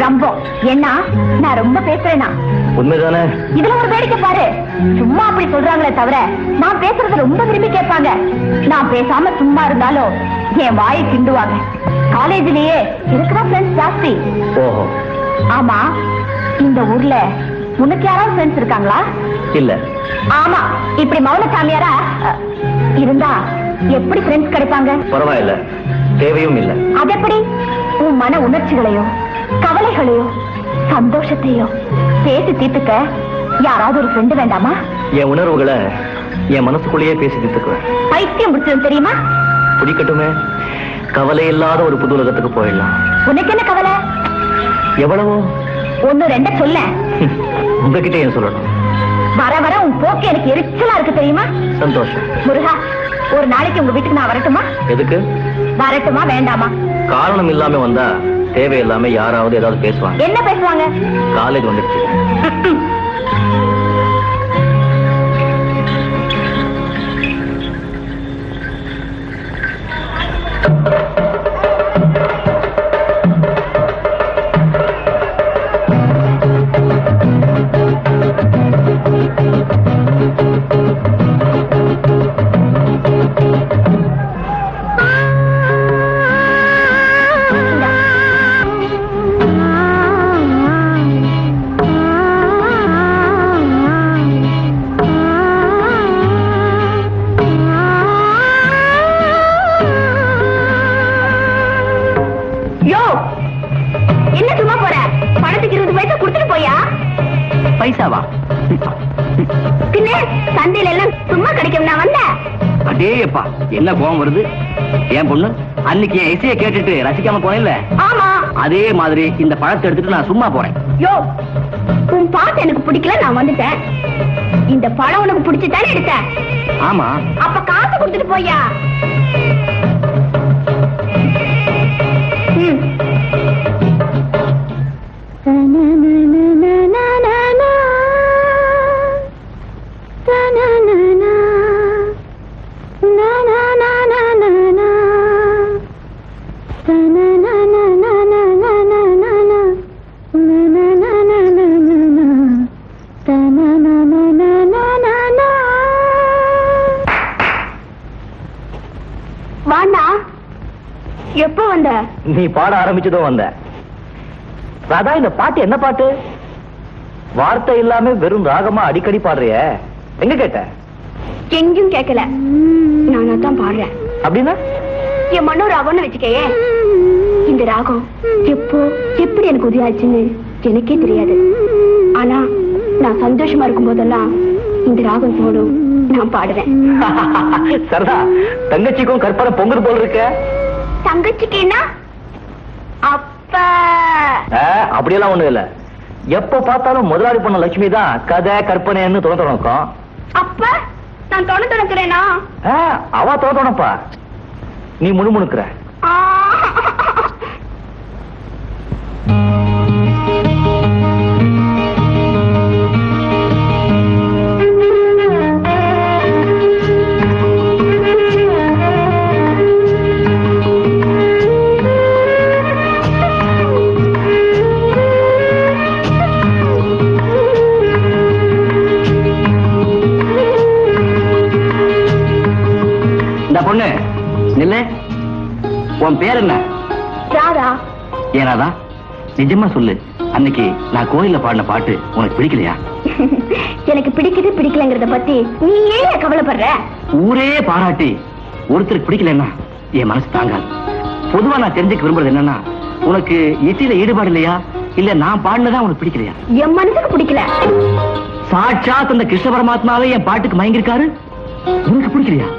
ரொம்ப என்ன நான் ரொம்ப பேசுறேனா?
உண்மைதானே?
இதுல ஒரு வேடிக்கை பாரு. சும்மா அப்படி சொல்றாங்களே தவிர நான் பேசுறத ரொம்ப விரும்பி கேட்பாங்க. நான் பேசாம சும்மா இருந்தாலும் என் வாயை கிண்டுவாங்க. காலேஜ்லயே இருக்குதான் ஃப்ரெண்ட்ஸ் ஜாஸ்தி.
ஓஹோ.
ஆமா, இந்த ஊர்ல உனக்கு யாராவது ஃப்ரெண்ட்ஸ் இருக்காங்களா?
இல்ல.
ஆமா, இப்படி மௌன சாமியாரா இருந்தா எப்படி ஃப்ரெண்ட்ஸ் கிடைப்பாங்க?
பரவாயில்ல, தேவையும் இல்ல.
அது எப்படி? உன் மன உணர்ச்சிகளையோ கவலைகளையோ சந்தோஷத்தையோ பேசி தீர்த்துக்க யாராவது ஒரு ஃப்ரெண்டு வேண்டாமா?
என் உணர்வுகளை என் மனசுக்குள்ளேயே பேசி தீர்த்துக்குவேன்.
பைத்தியம் பிடிச்சது தெரியுமா?
பிடிக்கட்டுமே, கவலை இல்லாத ஒரு புது உலகத்துக்கு போயிடலாம்.
உனக்கு என்ன கவலை?
எவ்வளவோ.
ஒன்னு ரெண்ட சொல்ல.
உங்ககிட்ட ஏன் சொல்லணும்?
வர வர உன் போக்கு எனக்கு எரிச்சலா இருக்கு தெரியுமா?
சந்தோஷம்.
முருகா, ஒரு நாளைக்கு உங்க வீட்டுக்கு நான் வரட்டுமா?
எதுக்கு?
வரட்டுமா வேண்டாமா?
காரணம் இல்லாம வந்தா தேவையில்லாம யாராவது ஏதாவது பேசுவாங்க.
என்ன பேசுவாங்க?
காலேஜ் வந்துடுச்சு. பைசாவா?
பின்ன சந்தையில எல்லாம் சும்மா கிடைக்கும் நான் வந்த.
அடேப்பா, என்ன கோவம் வருது? ஏன் பொண்ணு அன்னைக்கு என் இசையை கேட்டுட்டு ரசிக்காம போனேன்ல,
ஆமா,
அதே மாதிரி இந்த பழத்தை எடுத்துட்டு நான் சும்மா போறேன்.
யோ, உன் பாட்டு எனக்கு பிடிக்கல, நான் வந்துட்டேன். இந்த பழம் உனக்கு பிடிச்சுதானே எடுத்த?
ஆமா.
அப்ப காசு கொடுத்துட்டு போயா. எப்ப வந்த?
நீ பாட ஆரம்பிச்சதோ வந்த. ராதா, இந்த பாட்டு என்ன பாட்டு? வார்த்தை இல்லாம வெறும் ராகமா அடிக்கடி பாடுறிய, எங்க கேட்ட?
எங்கேயும் கேட்கல, நானா தான் பாடுறேன்.
அப்படின்னா
என் மனோ ராகம்னு வச்சுக்கையே. இந்த ராகம் எப்போ எப்படி எனக்கு உதவியாச்சுன்னு எனக்கே தெரியாது. ஆனா நான் சந்தோஷமா இருக்கும் போதெல்லாம் இந்த ராகம் தோடும், நான் பாடுறேன்.
சரதா, தங்கச்சிக்கும் கற்பனை பொங்குது போல இருக்க.
தங்கச்சிக்குன்னா அப்ப
அப்படியெல்லாம் ஒண்ணு இல்ல. எப்ப பார்த்தாலும் முதலாளி பொண்ணு லட்சுமி தான் கதை கற்பனைன்னு தோணத்தோணக்கும்.
அப்ப நான் தோணக்கிறேனா?
அவ தோணப்பா, நீ முணுமுணுக்கிற.
பொண்ணு நில்ல, உன் பேர் என்ன?
ராதா.
ஏன் ராதா, நிஜமா சொல்லு, அன்னைக்கு நான் கோயில்ல பாடின பாட்டு உனக்கு பிடிக்கலையா?
எனக்கு பிடிக்குது பிடிக்கலங்கிறத பத்தி நீ ஏன் கவலைப்படுற?
ஊரே பாராட்டி ஒருத்தருக்கு பிடிக்கலன்னா என் மனசு தாங்காது. பொதுவா நான் தெரிஞ்சுக்க விரும்புறது என்னன்னா, உனக்கு இசையில ஈடுபாடு இல்லையா, இல்ல நான் பாடினதான் உனக்கு பிடிக்கலையா?
என் மனசுக்கு பிடிக்கல.
சாட்சாத் அந்த கிருஷ்ண பரமாத்மாவே என் பாட்டுக்கு மயங்கிருக்காரு, உனக்கு பிடிக்கலையா?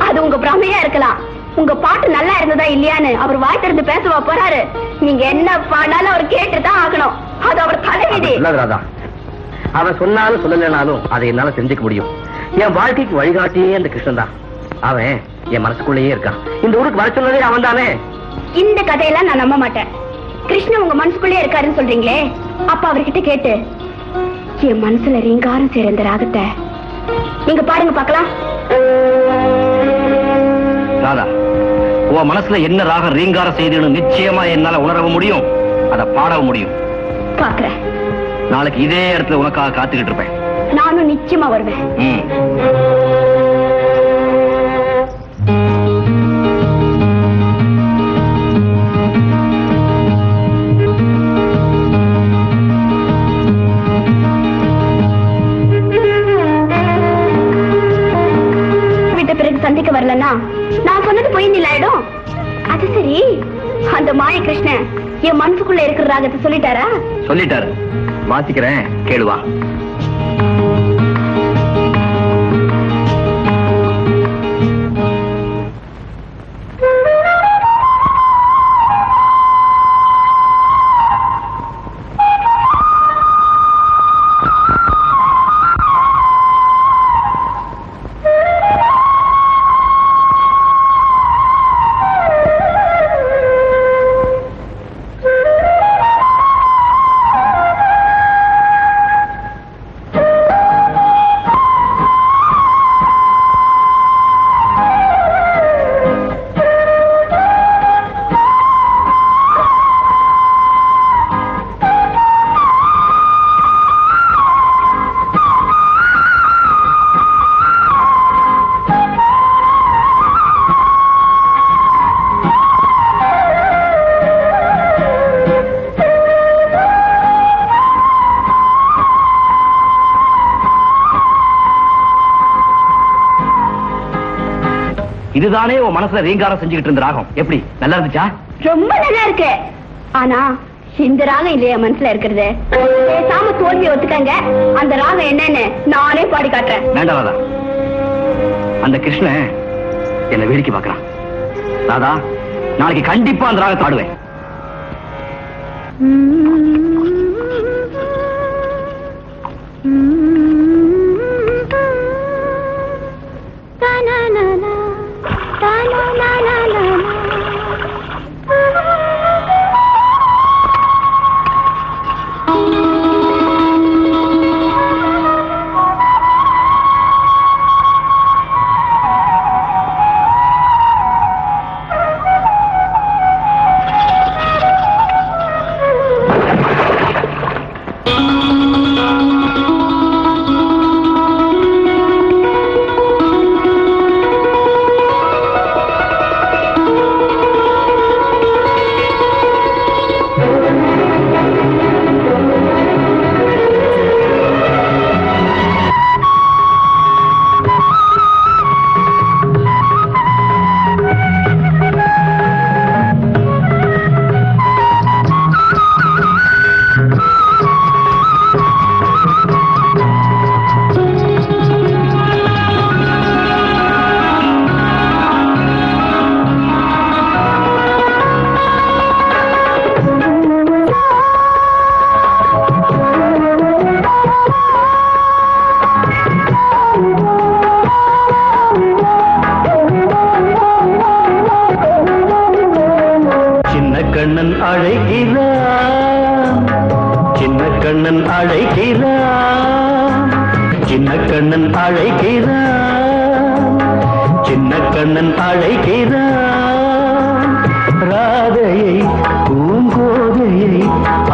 அது உங்க பிரமையா இருக்கலாம். உங்க பாட்டு நல்லா இருந்ததா இல்லையான்னு அவர் வாய் திறந்து பேசுவா போறாரு. நீங்க என்ன பாடாலும் அவர் கேட்டுதான் ஆகணும். அது அவர் தலைவிதி.
ராதா, அவன் சொன்னாலும் சொல்லலைனாலும் அதை என்னால தெரிஞ்சுக்க முடியும். என் வாழ்க்கைக்கு வழிகாட்டியே அந்த கிருஷ்ணன் தான். அவன் என் மனசுக்குள்ளேயே இருக்கான். இந்த ஊருக்கு வர சொன்னதே அவன் தானே.
இந்த கதையெல்லாம் நான் நம்ப மாட்டேன். கிருஷ்ணன் உங்க மனசுக்குள்ளே இருக்காருன்னு சொல்றீங்களே, அப்ப அவர்கிட்ட கேட்டு என் மனசுல ரீங்காரம் சேர்ந்த ராகத்தை நீங்க பாருங்க பாக்கலாம்.
ராதா, உன் மனசுல என்ன ராகம் ரீங்காரம் செய்துன்னு நிச்சயமா என்னால உணரவும் முடியும், அதை பாடவும் முடியும்.
பாக்குறேன்.
நாளைக்கு இதே இடத்துல உனக்காக காத்துக்கிட்டு இருப்பேன்.
நானும் நிச்சயமா வருவேன். விட்ட பிறகு சந்திக்க வரலன்னா நான் சொன்னது போய் நிலாயிடும். அது சரி, அந்த மாய கிருஷ்ணன் என் மனசுக்குள்ள இருக்கிற ராகத்தை சொல்லிட்டாரா?
சொல்லிட்டாரு. வாசிக்கிறேன், கேளுவா. இதுதானே உன் மனசுல ரீங்காரம் செஞ்சுக்கிட்டு இருந்த ராகம். எப்படி, நல்லா இருந்துச்சா?
ரொம்ப நல்லா இருக்கு. ஆனா இந்த ராகம் இல்லையா மனசுல இருக்கிறது. பேசாம தோல்வி ஒத்துக்கங்க. அந்த ராகம் என்னன்னு நானே பாடி காட்டுறேன்.
வேண்டாம் ராதா, அந்த கிருஷ்ணன் என்ன வேடிக்கை பார்க்கறான். ராதா, நாளைக்கு கண்டிப்பா அந்த ராகத்தை ஆடுவேன்.
கண்ணன் அழைக்கிறான், சின்ன கண்ணன் அழைக்கிறான், சின்ன கண்ணன் அழைக்கிறான், சின்ன கண்ணன் அழைக்கிறான். ராதையை பூங்கோதையை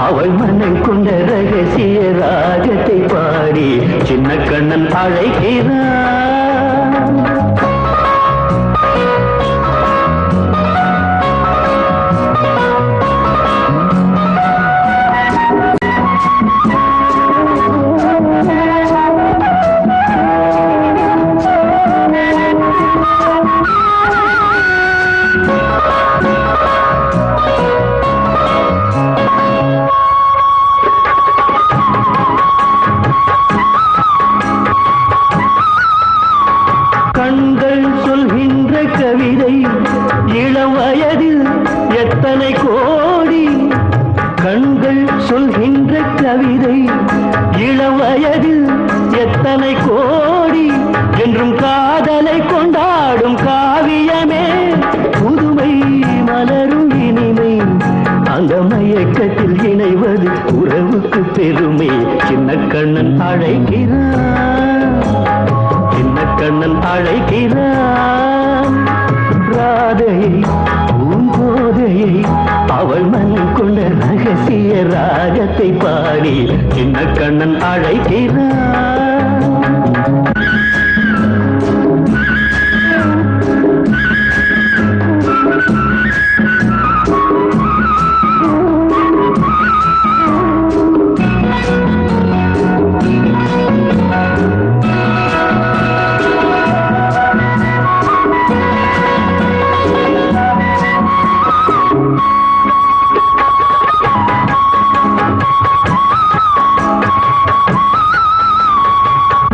அவள் மனம் கொண்ட ரகசிய ராகத்தை பாடி சின்ன கண்ணன் அழைக்கிறான். கண்கள் சொல்கின்ற கவிதை இளம் வயதில் எத்தனை கோடி, கண்கள் சொல்கின்ற கவிதை இளம் வயதில் எத்தனை கோடி, என்றும் காதலை கொண்டாடும் காவியமே புதுமை மலரும் இனிமை, அந்த மயக்கத்தில் இணைவது உறவுக்கு பெருமை. சின்ன கண்ணன் அழைக்கிறான், சின்ன கண்ணன் அழைக்கிறான். ராதையை பூங்கோதை கோதையை அவள் மனம் கொண்ட ரகசிய ராகத்தை பாடி சின்ன கண்ணன் அழைக்கிறான்.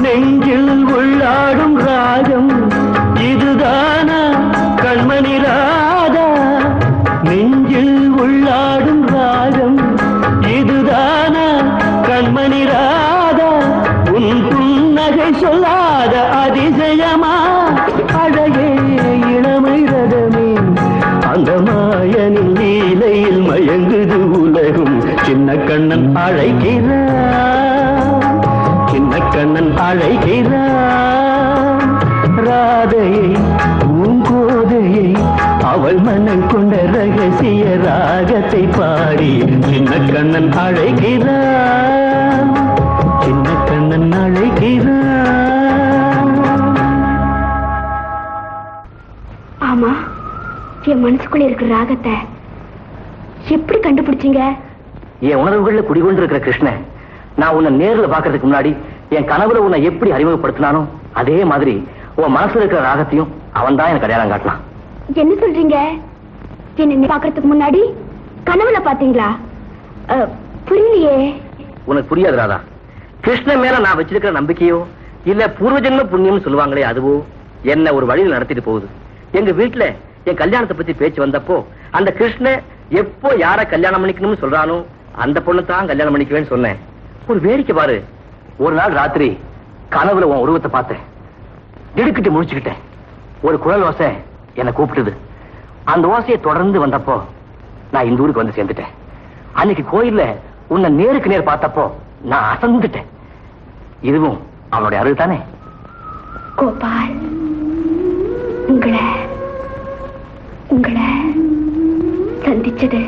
நெஞ்சில் உள்ளாடும் ராகம் இதுதானா கண்மணி ராதா? நெஞ்சில் உள்ளாடும் ராகம் இதுதானா கண்மணி ராதா? உன் புன்னகை சொல்லாத அதிசயமா? அழகே இளமை ரதமே அந்த மாயனின் லீலையில் மயங்குது உலகும். சின்ன கண்ணன் அழைக்கிறான், சின்ன கண்ணன் அழைக்கிறான். ராதையை பூங்கோதையை அவள் மனம் கொண்ட ரகசிய ராகத்தை பாடி சின்ன கண்ணன் அழைக்கிறான், சின்ன கண்ணன் அழைக்கிறான்.
ஆமா, என் மனசுக்குள்ள இருக்கிற ராகத்தை எப்படி கண்டுபிடிச்சீங்க?
என் உணர்வுகள்ல குடிகொண்டு இருக்கிற கிருஷ்ணன் நான் உன்னை நேரில் பாக்குறதுக்கு முன்னாடி என் கனவுல உன்னை எப்படி அறிமுகப்படுத்தினானோ அதே மாதிரி உன் மனசுல இருக்கிற ராகத்தையும் அவன் தான் எனக்கு அடையாளம் காட்டலாம்.
என்ன சொல்றீங்க? என்ன பாக்குறதுக்கு முன்னாடி கனவுல பாத்தீங்களா? புரியலையே.
உனக்கு புரியாது ராதா. கிருஷ்ணன் மேல நான் வச்சிருக்கிற நம்பிக்கையோ இல்ல பூர்வ ஜென்ம புண்ணியம் சொல்லுவாங்களே அதுவோ என்ன ஒரு வழியில் நடத்திட்டு போகுது. எங்க வீட்டுல என் கல்யாணத்தை பத்தி பேச்சு வந்தப்போ அந்த கிருஷ்ணன் எப்போ யார கல்யாணம் பண்ணிக்கணும்னு சொல்றானோ அந்த பொண்ணு தான் கல்யாணம் பண்ணிக்குவேன்னு சொன்னேன். ஒரு வேடிக்கை பாரு, ஒரு நாள் ராத்திரி கனவுல உன் உருவத்தை பார்த்தேன். திடுக்கிட்டு முடிச்சுக்கிட்டேன். ஒரு குழல் ஓசை என்னை கூப்பிட்டுது. அந்த ஓசையை தொடர்ந்து வந்தப்போ நான் இந்த ஊருக்கு வந்து சேர்ந்துட்டேன். அன்னைக்கு கோயில்ல உன்னை நேருக்கு நேர் பார்த்தப்போ நான் அசந்துட்டேன். இதுவும் அவனுடைய அருள் தானே?
கோபால், உங்களை சந்திச்சது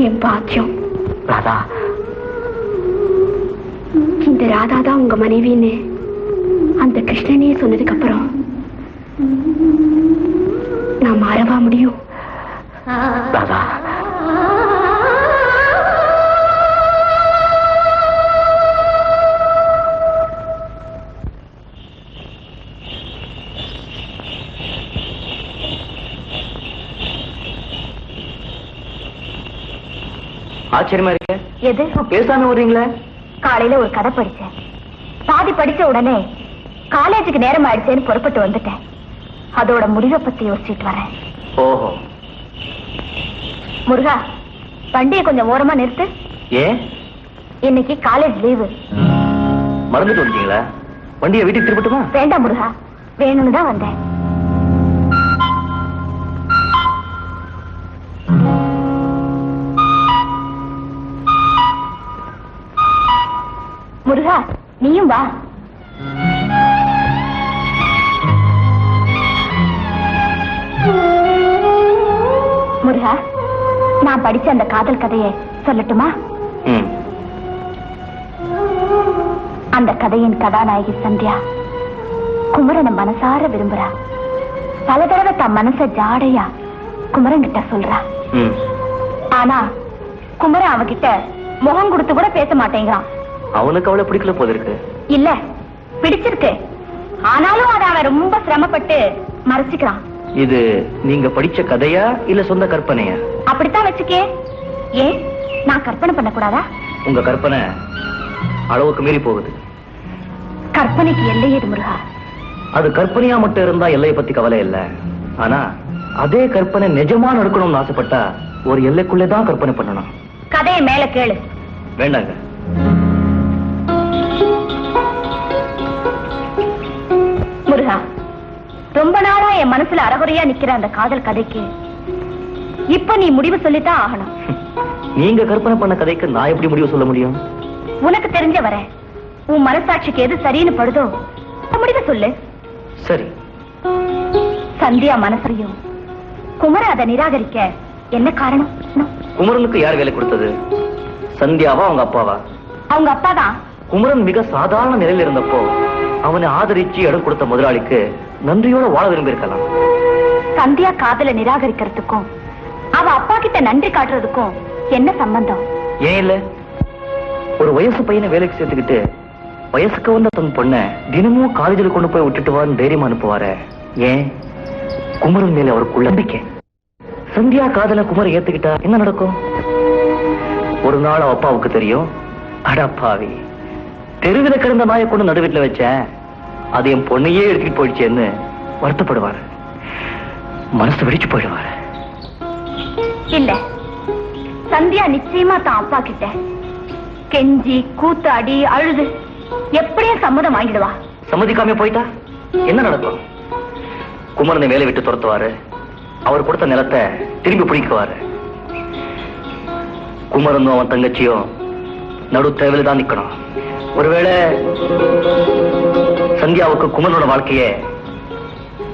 என் பாக்கியம்.
ராதா,
இந்த ராதா தான் உங்க மனைவின்னு அந்த கிருஷ்ணனே சொன்னதுக்கு அப்புறம் நான் மாறவா முடியும்?
ராதா, ஆச்சரியமா இருக்க.
எது?
பேசாம வர்றீங்களே.
காலையில ஒரு கதை படிச்சேன். பாதி படிச்ச உடனே காலேஜுக்கு நேரம் ஆயிடுச்சேன்னு புறப்பட்டு வந்துட்டேன். அதோட முடிவை பத்தி யோசிச்சுட்டு வரேன்.
ஓஹோ.
முருகா, வண்டியை கொஞ்சம் ஓரமா நிறுத்து.
ஏன்?
இன்னைக்கு காலேஜ் லீவு.
மறந்துட்டு வந்தீங்களா? வண்டியை வீட்டுக்கு திருப்பட்டுமா?
வேண்டாம் முருகா, வேணும்னு தான் வந்தேன். முருகா, நீயும் வா. முருகா, நான் படிச்ச அந்த காதல் கதையை சொல்லட்டுமா? அந்த கதையின் கதாநாயகி சந்தியா குமரனை மனசார விரும்புறா. பல தடவை தன் மனச ஜாடையா குமரன் கிட்ட சொல்றா. ஆனா குமரன் அவகிட்ட முகம் கொடுத்து கூட பேச மாட்டேங்கிறான்.
அவனுக்கு அவளை பிடிக்கல போல இருக்கு.
இல்ல, பிடிச்சிருக்கு. ஆனாலும் அதை அவன் ரொம்ப சிரமப்பட்டு மறைச்சுக்கிறான்.
இது நீங்க படிச்ச கதையா இல்ல சொந்த கற்பனையா?
அப்படித்தான் வச்சுக்கே. ஏன், நான் கற்பனை பண்ண கூடாதா?
உங்க கற்பனை அளவுக்கு மீறி போகுது.
கற்பனைக்கு எல்லை ஏது முருகா?
அது கற்பனையா மட்டும் இருந்தா எல்லையை பத்தி கவலை இல்ல. ஆனா அதே கற்பனை நிஜமா நடக்கணும்னு ஆசைப்பட்டா ஒரு எல்லைக்குள்ளேதான் கற்பனை பண்ணணும்.
கதையை மேல கேளு.
வேண்டாங்க.
முருகா, ரொம்ப நாளா என் மனசுல அறகுறையா நிக்கிற அந்த காதல் கதைக்கு இப்ப நீ முடிவு சொல்லித்தான் ஆகணும்.
நீங்க கற்பனை பண்ண கதைக்கு நான் எப்படி முடிவு சொல்ல முடியும்?
உனக்கு தெரிஞ்ச வர உன் மனசாட்சிக்கு எது சரின்னு படுதோ முடிவு சொல்லு.
சரி.
சந்தியா மனசையும் குமர அதை நிராகரிக்க என்ன காரணம்?
குமரனுக்கு யார் வேலை கொடுத்தது? சந்தியாவா அவங்க அப்பாவா?
அவங்க அப்பா தான்.
குமரன் மிக சாதாரண நிலையில் இருந்தப்போ அவனை ஆதரிச்சு இடம் கொடுத்த முதலாளிக்கு நன்றியோட வாழ விரும்பி இருக்கலாம்.
சந்தியா காதல நிராகரிக்கிறதுக்கும் அவ அப்பா கிட்ட நன்றி காட்டுறதுக்கும் என்ன சம்பந்தம்?
ஏன் இல்ல, ஒரு வயசு பையனை வேலைக்கு சேர்த்துக்கிட்டு வயசுக்கு வந்த தன் பொண்ண தினமும் காலேஜில் கொண்டு போய் விட்டுட்டு வான்னு தைரியமா அனுப்புவாரு. ஏன்? குமரன் மேல அவருக்குள்ள நம்பிக்கை. சந்தியா காதல குமரன் ஏத்துக்கிட்டா என்ன நடக்கும்? ஒரு நாள் அவ அப்பாவுக்கு தெரியும், அடப்பாவி, தெருவில கிடந்த நாயை கொண்டு நடு வீட்டுல வச்சேன், அது என் பொண்ணையே எடுத்துட்டு போயிடுச்சேன்னு வருத்தப்படுவாரு, மனசு வெடிச்சு போயிடுவாரு.
இல்ல, சந்தியா நிச்சயமா தான் அப்பா கிட்ட கெஞ்சி கூத்தாடி அழுது எப்படியும் சம்மதம் வாங்கிடுவா.
சம்மதிக்காம போயிட்டா என்ன நடக்கும்? குமரனை வேலை விட்டு துரத்துவாரு, அவர் கொடுத்த நிலத்தை திரும்பி பிடிக்குவாரு. குமரனும் அவன் தங்கச்சியும் நடு தேவையில தான் நிக்கணும். ஒருவேளை சந்தியாவுக்கு குமரனோட வாழ்க்கைய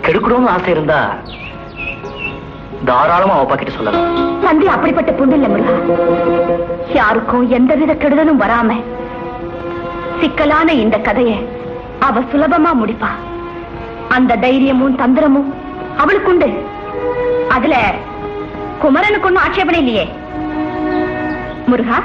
கெடுக்கணும்னு ஆசை இருந்தா தாராளமா அவ அப்பா கிட்ட சொல்லலாம்.
சந்தியா அப்படிப்பட்ட பொண்ணு இல்ல முருகா. யாருக்கும் எந்தவித கெடுதலும் வராம சிக்கலான இந்த கதையை அவ சுலபமா முடிப்பா. அந்த தைரியமும் தந்திரமும் அவளுக்குண்டு. அதுல குமரனுக்கு ஒன்னும் ஆட்சேபனை இல்லையே முருகா.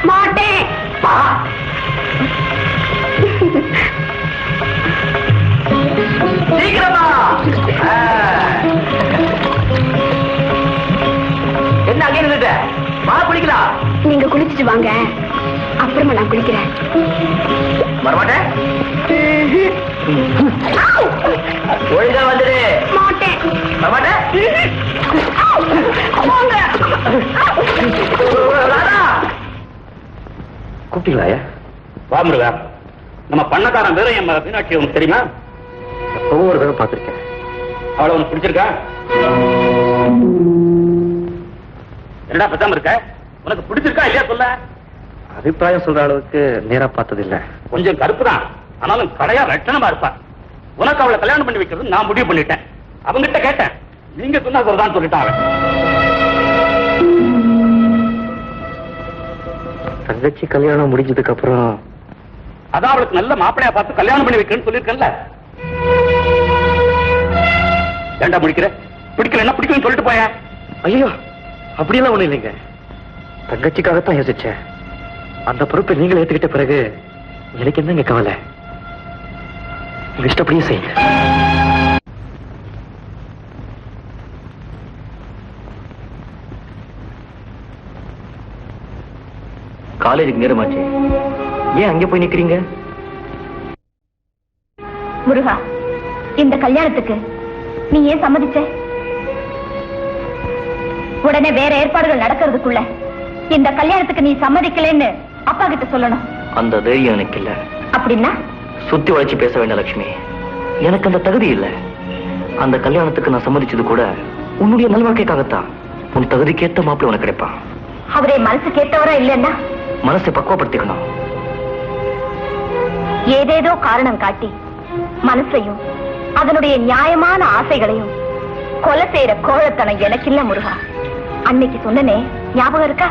மாட்டேன்.
சீக்கிரமா என்ன அங்கே நின்னுட்ட? வா குளிக்கலாம்.
நீங்க குளிச்சுட்டு வாங்க, அப்புறமா நான் குளிக்கிறேன்.
வரமாட்டேன். ஒழுங்கா வந்துடு.
மாட்டேன்.
வரமாட்டேன். கூப்பிட்டீங்களா?
வா முருகா. நம்ம பண்ணக்காரன் வேற என் மீனாட்சி உனக்கு தெரியுமா?
ஒவ்வொரு தடவை பார்த்திருக்கேன்.
அவளை உனக்கு பிடிச்சிருக்கா? என்னடா பத்தாம இருக்க? உனக்கு பிடிச்சிருக்கா இல்லையா சொல்ல?
அபிப்பிராயம் சொல்ற அளவுக்கு நேரா பார்த்தது இல்ல.
கொஞ்சம் கருப்பு தான், ஆனாலும் கடையா லட்சணமா இருப்பா. உனக்கு அவளை கல்யாணம் பண்ணி வைக்கிறது நான் முடிவு பண்ணிட்டேன். அவங்கிட்ட கேட்டேன், நீங்க சொன்னா சரிதான் சொல்லிட்டான் அவன்.
தங்கச்சி கல்யாணம் முடிஞ்சதுக்கு அப்புறம்
அதான் அவளுக்கு நல்ல மாப்பிளையா பார்த்து கல்யாணம் பண்ணி வைக்கிறேன்னு சொல்லிருக்கேன்ல. ஏண்டா முடிக்கிற? பிடிக்கல என்ன பிடிக்கலன்னு சொல்லிட்டு போய.
ஐயோ, அப்படியெல்லாம் ஒண்ணு இல்லைங்க. தங்கச்சிக்காகத்தான் யோசிச்சேன். அந்த பொறுப்பை நீங்களே ஏத்துக்கிட்ட பிறகு எனக்கு என்னங்க கவலை? இஷ்டப்படியே செய்யுங்க. காலேஜுக்கு நேரமாச்சு, ஏன் அங்கே போய் நிக்கிறீங்க?
முருகா, இந்த கல்யாணத்துக்கு நீ ஏன் சம்மதிச்ச? உடனே வேற ஏற்பாடுகள் நடக்கிறதுக்குள்ள இந்த கல்யாணத்துக்கு நீ சம்மதிக்கலன்னு அப்பா கிட்ட சொல்லணும்.
அந்த தைரியம் எனக்கு இல்ல.
அப்படின்னா
சுத்தி உழைச்சு பேச வேண்டாம் லட்சுமி. எனக்கு அந்த தகுதி இல்ல. அந்த கல்யாணத்துக்கு நான் சம்மதிச்சது கூட உன்னுடைய நல்வாழ்க்கைக்காகத்தான். உன் தகுதிக்கேத்த மாப்பிள்ளை உனக்கு கிடைப்பான்.
அவரே மனசு கேட்டவரா இல்லன்னா
மனசை பக்குவப்படுத்திக்கணும்.
ஏதேதோ காரணம் காட்டி மனசையும் அதனுடைய நியாயமான ஆசைகளையும் கொலை செய்யற கோழத்தனம் எனக்கு இல்ல முருகா. அன்னைக்கு சொன்னனே ஞாபகம் இருக்கா?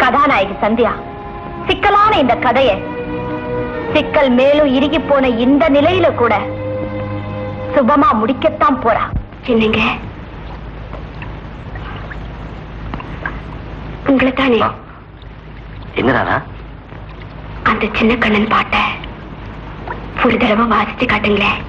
கதாநாயகி சந்தியா சிக்கலான இந்த கதைய சிக்கல் மேலும் இறுகி போன இந்த நிலையில கூட சுபமா முடிக்கத்தான் போறா. என்னங்க உங்களை தானே?
என்னடா
அந்த சின்ன கண்ணன் பாட்ட ஒரு தடவை வாசிச்சு காட்டுங்களேன்.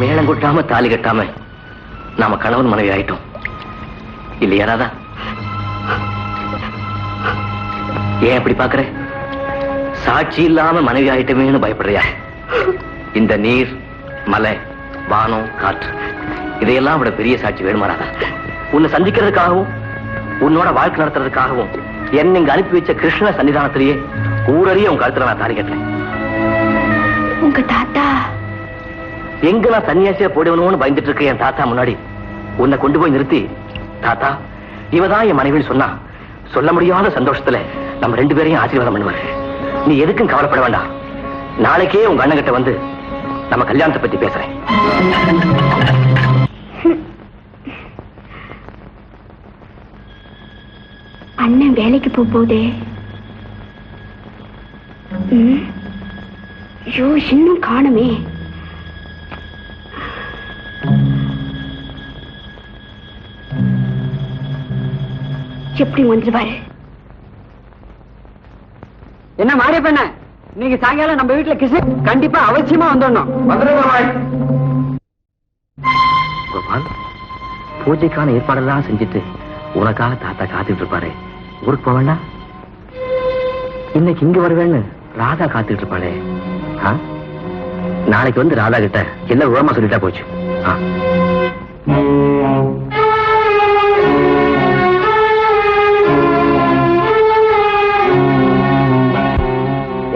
மேளங்கொட்டாம தாலி கட்டாம நாம கணவன் மனைவி ஆயிட்டோம் இல்லையா ராதா? ஏன் அப்படி பாக்குற? சாட்சி இல்லாம மனைவி ஆயிட்டமேன்னு பயப்படுறியா? இந்த நீர், மலை, வானம், காற்று இதையெல்லாம் விட பெரிய சாட்சி வேணுமா ராதா? உன்னை சந்திக்கிறதுக்காகவும் உன்னோட வாழ்க்கை நடத்துறதுக்காகவும் என்ன இங்க அனுப்பி வச்ச கிருஷ்ண சன்னிதானத்திலேயே ஊரறிய உன் கருத்துல நான் தாலி கட்டேன்.
உங்க தாத்தா
எங்க நான் சன்னியாசியா போடுவணும்னு பயந்துட்டு இருக்க என் தாத்தா முன்னாடி உன்னை கொண்டு போய் நிறுத்தி, தாத்தா இவதான் என் மனைவின்னு சொன்னா சொல்ல முடியாத சந்தோஷத்துல நம்ம 2 பேரையும் ஆசீர்வாதம் பண்ணுவாரு. நீ எதுக்கும் கவலைப்பட வேண்டாம். நாளைக்கே உங்க அண்ணன் கிட்ட வந்து நம்ம கல்யாணத்தை பத்தி பேசுறேன்.
அண்ணன் வேலைக்கு போதே ஐயோ இன்னும் காணுமே. எப்படி வந்துருவாரு?
என்ன மாறி பண்ண, இன்னைக்கு சாயங்காலம் நம்ம வீட்டுல கிசு கண்டிப்பா அவசியமா வந்துடணும்.
கோபால், பூஜைக்கான ஏற்பாடெல்லாம் செஞ்சுட்டு உனக்காக தாத்தா காத்துட்டு இருப்பாரு. ஊருக்கு போக வேண்டாம்? இன்னைக்கு இங்க வருவேன்னு ராதா காத்துட்டு இருப்பாளே. நாளைக்கு வந்து ராதா கிட்ட எல்லாம் விவரமா சொல்லிட்டா போச்சு.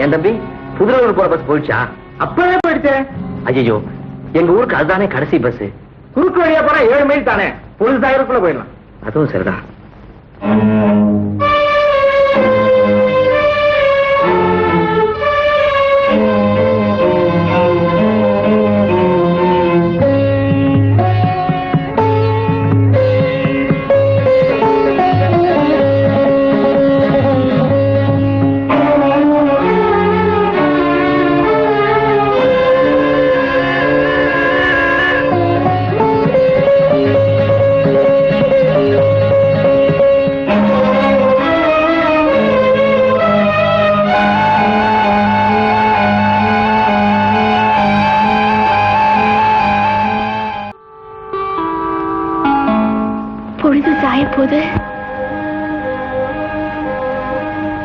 என் தம்பி, புதுலூர் போற பஸ் போயிடுச்சா?
அப்பவே போயிடுச்சு.
ஐயோ, எங்க ஊருக்கு அதுதானே கடைசி பஸ்.
குறுக்கு வழியா போனா 7 மைல் தானே, பொழுதாயிரக்குள்ள போயிடலாம்.
அதுவும் சரிதான்.
பொழுது சாய போது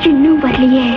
இன்னும் வரலையே.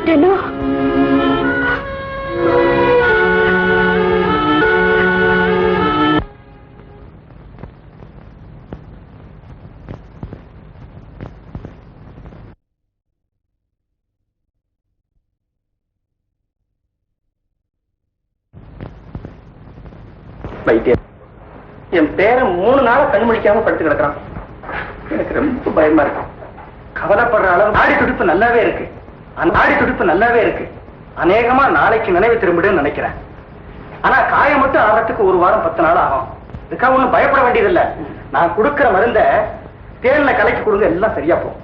ஏமாந்துட்டேனோ?
என் பேரை 3 நாளா கண்ணு முடிக்காம படுத்து கிடக்குறான். எனக்கு ரொம்ப பயமா இருக்கு. கவலைப்படுற அளவு நாடி துடிப்பு நல்லாவே இருக்கு. நாடி துடிப்பு நல்லாவே இருக்கு. அநேகமா நாளைக்கு நினைவு திரும்பிடுன்னு நினைக்கிறேன். ஆனா காயம் மட்டும் ஆகிறதுக்கு 1 வாரம் 10 நாள் ஆகும். இதுக்காக ஒண்ணும் பயப்பட வேண்டியதில்லை. நான் கொடுக்கிற மருந்த தேன்ல கலக்கி கொடுங்க, எல்லாம் சரியா போகும்.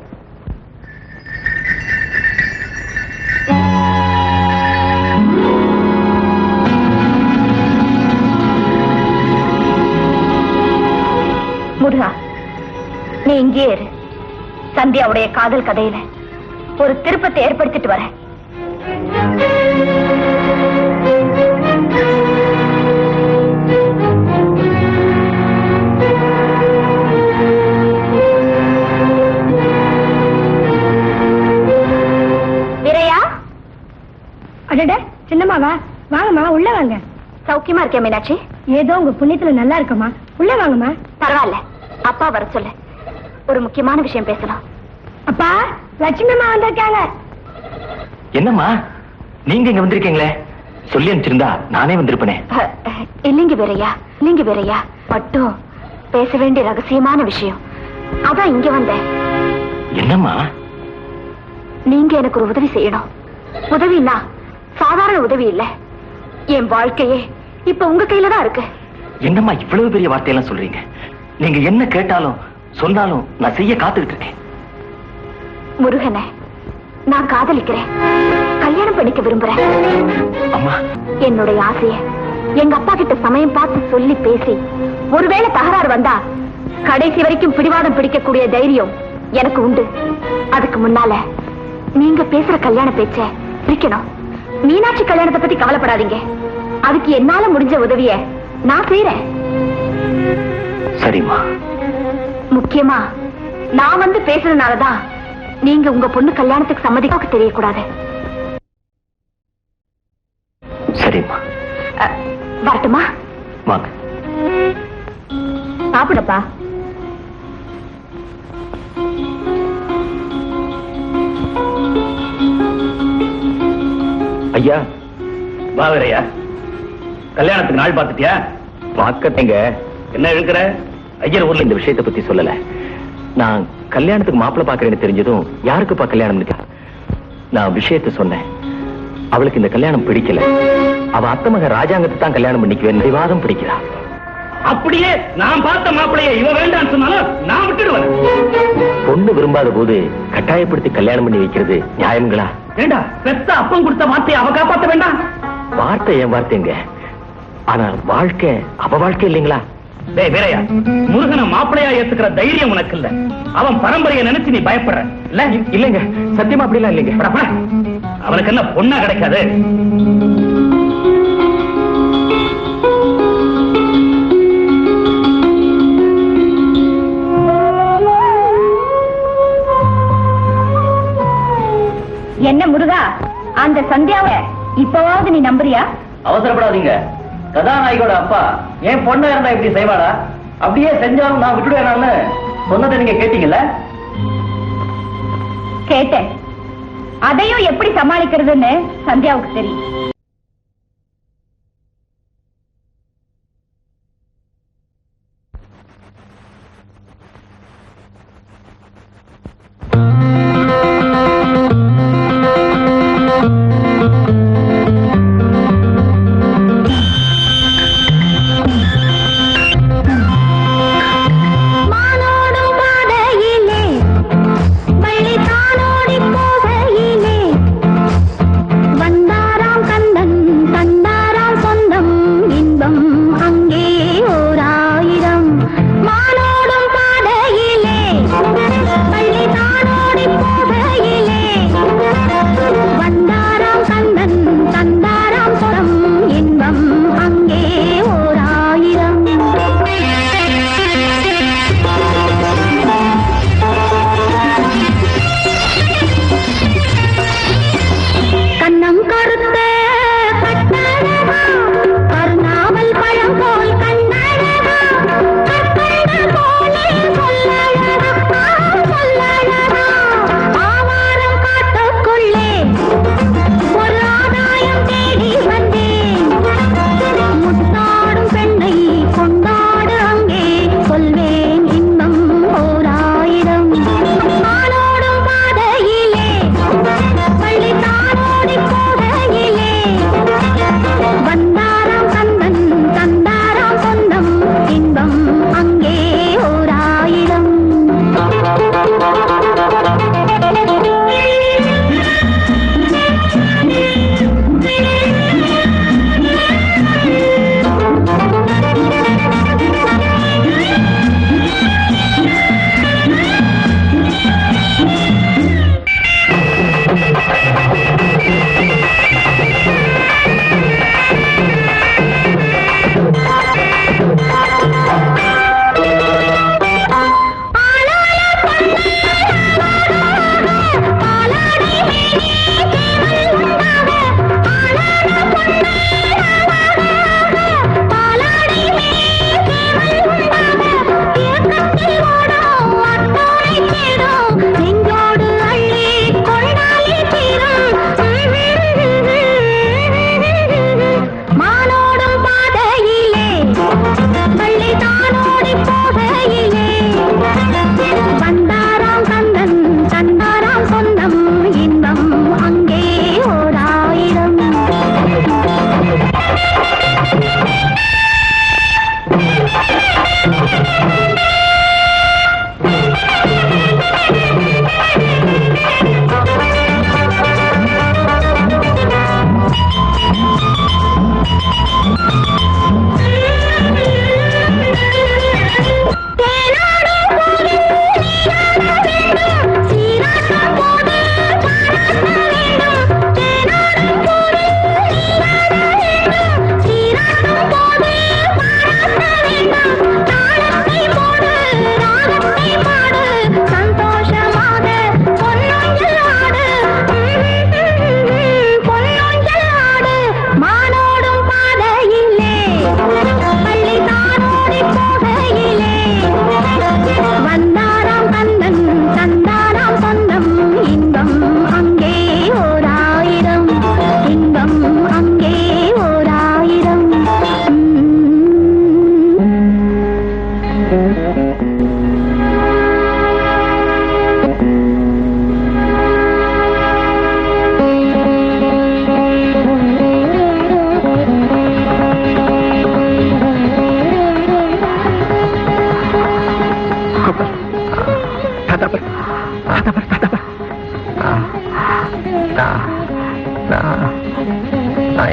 முருகா, நீ இங்கே இரு. சந்தியாவுடைய காதல் கதையில ஒரு திருப்பத்தை ஏற்படுத்திட்டு வரேன். வீரையா, அடட சின்னம்மாவா, வாங்கம்மா உள்ள வாங்க. சௌக்கியமா இருக்கேன் மீனாட்சி. ஏதோ உங்க புண்ணியத்துல நல்லா இருக்கமா, உள்ள வாங்கம்மா. பரவாயில்ல, அப்பா வர சொல்லு, ஒரு முக்கியமான விஷயம் பேசலாம். அப்பா, லட்சுமிமா வந்திருக்காங்க.
என்னம்மா நீங்க இங்க வந்திருக்கீங்களே? சொல்லி அனுப்பிச்சிருந்தா நானே வந்திருப்பேனே.
இல்லைங்க வீரையா, மட்டும் பேச வேண்டிய ரகசியமான விஷயம், அதான் இங்க வந்தேன்.
என்னம்மா?
நீங்க எனக்கு ஒரு உதவி செய்யணும். உதவினா சாதாரண உதவி இல்ல, என் வாழ்க்கையே இப்ப உங்க கையில தான் இருக்கு.
என்னம்மா இவ்வளவு பெரிய வார்த்தையெல்லாம் சொல்றீங்க? நீங்க என்ன கேட்டாலும் சொன்னாலும் நான் செய்ய காத்துக்கிட்டு இருக்கேன்.
முருகனை நான் காதலிக்கிறேன், கல்யாணம் பண்ணிக்க விரும்புறேன்.
அம்மா,
என்னுடைய ஆசைய எங்க அப்பா கிட்ட சமயம் பார்த்து சொல்லி பேசி ஒருவேளை தகராறு வந்தா கடைசி வரைக்கும் பிடிவாதம் பிடிக்கக்கூடிய தைரியம் எனக்கு உண்டு. அதுக்கு முன்னால நீங்க பேசுற கல்யாண பேச்ச பிடிக்கணும். மீனாட்சி கல்யாணத்தை பத்தி கவலைப்படாதீங்க, அதுக்கு என்னால முடிஞ்ச உதவிய நான் செய்யறேன்.
சரிம்மா.
முக்கியமா நான் வந்து பேசுறதுனாலதான் நீங்க உங்க பொண்ணு கல்யாணத்துக்கு சம்மதிக்க தெரியக்கூடாது.
சரிம்மா.
வரட்டுமா?
வாங்க.
சாப்பிடப்பா.
ஐயா, வாவரையா, கல்யாணத்துக்கு நாள் பார்த்துட்டியா? பார்க்கத்தீங்க. என்ன இருக்கிற? ஐயர் ஊர்ல இந்த விஷயத்தை பத்தி சொல்லல. நான் கல்யாணத்துக்கு மாப்பிள்ளை பாக்குறேன்னு தெரிஞ்சதும் யாருக்குப்பா கல்யாணம் இருக்கா? நான் விஷயத்தை சொன்னேன். அவளுக்கு இந்த கல்யாணம் பிடிக்கல. அவ அத்தை மகன் ராஜாங்கத்தை தான் கல்யாணம் பண்ணிக்குவேன் விவாதம் பிடிக்கிறா. அப்படியே நான் பார்த்த மாப்பிள்ளைய இவ வேண்டான்னு சொன்னாலும் நான் விட்டுடுவேன். பொண்ணு விரும்பாத போது கட்டாயப்படுத்தி கல்யாணம் பண்ணி வைக்கிறது நியாயங்களா? வேண்டா, பெத்த அப்பம் கொடுத்த வார்த்தையை அவ காப்பாத்த வேண்டாம். வார்த்தை என் வார்த்தைங்க, ஆனா வாழ்க்கை அவ வாழ்க்கை இல்லைங்களா? டேய் வீரையா, முருகனை மாப்பிளையா ஏத்துக்கிற தைரியம் உனக்கு இல்ல. அவன் பரம்பரையை நினைச்சு நீ பயப்படுற இல்ல? இல்லைங்க, சத்தியமா அப்படிலாம் இல்லைங்க. அவனுக்கு என்ன பொண்ணா கிடைக்காது?
என்ன முருகா, அந்த சந்தியாவை இப்பவாவது நீ நம்புறியா?
அவசரப்படாதீங்க. கதாநாயகோட அப்பா என் பொண்ணா இருந்தா இப்படி செய்வாடா? அப்படியே செஞ்சாலும் நான் விட்டுடுவேனான்னு சொன்னதை நீங்க கேட்டீங்கல்ல?
கேட்டேன். அதையும் எப்படி சமாளிக்கிறதுன்னு சந்தியாவுக்கு தெரியும். வந்தாராம் கந்த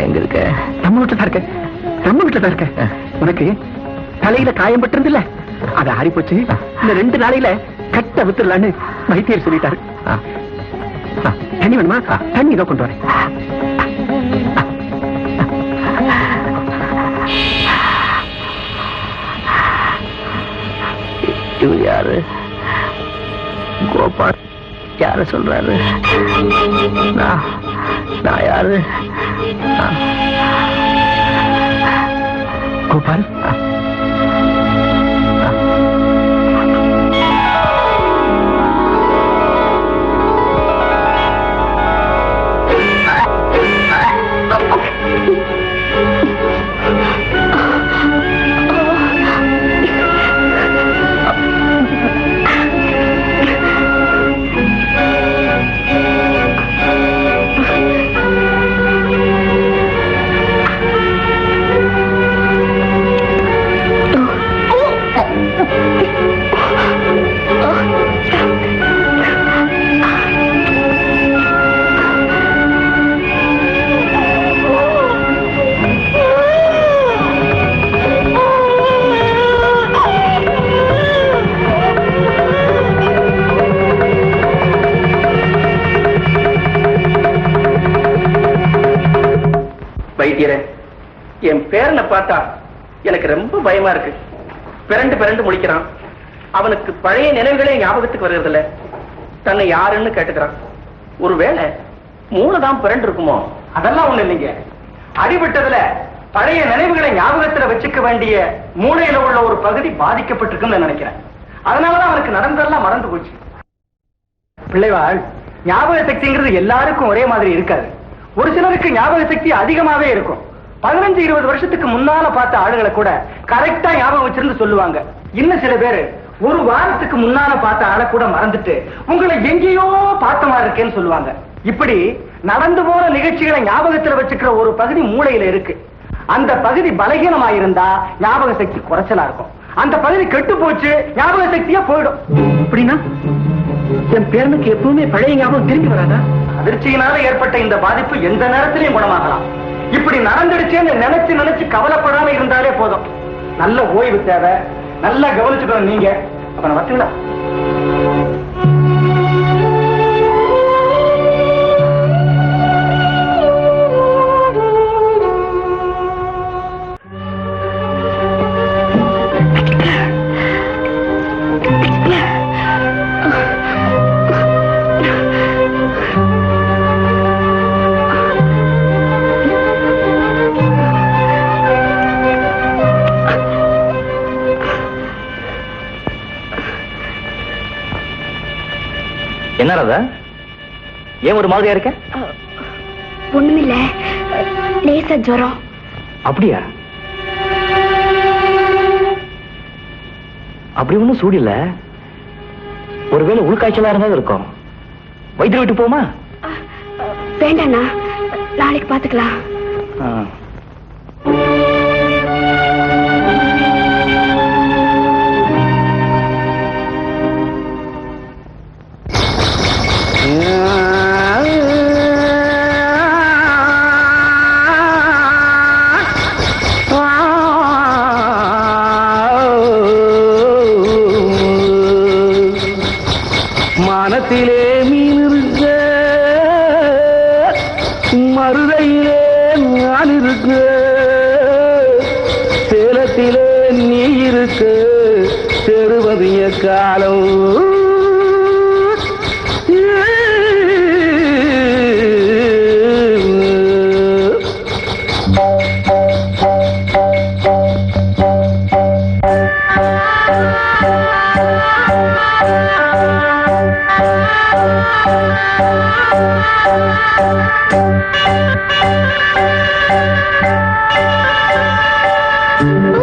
எங்க இருக்க? நம்ம வீட்டுல தான் இருக்க. நம்ம வீட்டுல தான் இருக்க. உனக்கு தலையில காயம் பட்டிருந்துல்ல, அது ஆறி போச்சு. இந்த 2 நாளையில கட்ட வித்துடலான்னு வைத்தியர் சொல்லிட்டாரு. தண்ணி வேணுமா? தண்ணி இதோ கொண்டு வரேன். இவர் யாரு? கோபால் யார சொல்றாரு? நான் யாரு? கோபால் என் பேரனை பார்த்தா எனக்கு ரொம்ப பயமா இருக்கு. பிறண்டு முழிக்கிறான். அவனுக்கு பழைய நினைவுகளே ஞாபகத்துக்கு வருகிறதில்ல. தன்னை யாருன்னு கேட்டுக்கிறான். ஒருவேளை மூளைதான் பிறண்டு இருக்குமோ? அதெல்லாம் ஒண்ணு இல்லைங்க. அடிபட்டதுல பழைய நினைவுகளை ஞாபகத்துல வச்சுக்க வேண்டிய மூளையில உள்ள ஒரு பகுதி பாதிக்கப்பட்டிருக்குன்னு நினைக்கிறேன். அதனாலதான் அவனுக்கு நடந்ததெல்லாம் மறந்து போச்சு. பிள்ளைவாள், ஞாபக சக்திங்கிறது எல்லாருக்கும் ஒரே மாதிரி இருக்காது. ஒரு சிலருக்கு ஞாபக சக்தி அதிகமாவே இருக்கும். 15-20 வருஷத்துக்கு முன்னால பார்த்த ஆளுகளை கூட கரெக்டா ஞாபகம் வச்சிருந்து சொல்லுவாங்க. இன்னும் சில பேரு ஒரு வாரத்துக்கு முன்னால பார்த்த ஆளை கூட மறந்துட்டு உங்களை எங்கேயோ பார்த்த மாதிரி இருக்கேன்னு சொல்லுவாங்க. இப்படி நடந்து போற நிகழ்ச்சிகளை ஞாபகத்துல வச்சுக்கிற ஒரு பகுதி மூளையில இருக்கு. அந்த பகுதி பலகீனமாயிருந்தா ஞாபக சக்தி குறைச்சலா இருக்கும். அந்த பகுதி கெட்டு போச்சு, ஞாபக சக்தியா போயிடும். அப்படின்னா என் பேரனுக்கு எப்பவுமே பழைய ஞாபகம் திரும்பி வராதா? அதிர்ச்சியினால ஏற்பட்ட இந்த பாதிப்பு எந்த நேரத்திலையும் குணமாகலாம். இப்படி நடந்துடுச்சேன்னு நினைச்சு கவலைப்படாம இருந்தாலே போதும். நல்ல ஓய்வு தேவை. நல்லா கவனிச்சுக்கணும் நீங்க. அப்ப நான் வரட்டுங்களா? என்ன ராதா, ஏன் ஒரு மாதிரியா இருக்க?
ஒண்ணுமில்ல, லேசா ஜுரம்.
அப்படியா? அப்படி ஒண்ணும் சூடில்ல, ஒருவேளை உள்காய்ச்சலா இருந்தாலும் இருக்கும். வைத்தியர் விட்டு போமா?
வேண்டாண்ணா, நாளைக்கு பாத்துக்கலாம்.
மானத்திலே மீன் இருக்க, மருதையிலே நான் இருக்க, சேலத்திலே நீ இருக்க, சேருவதிய காலம்.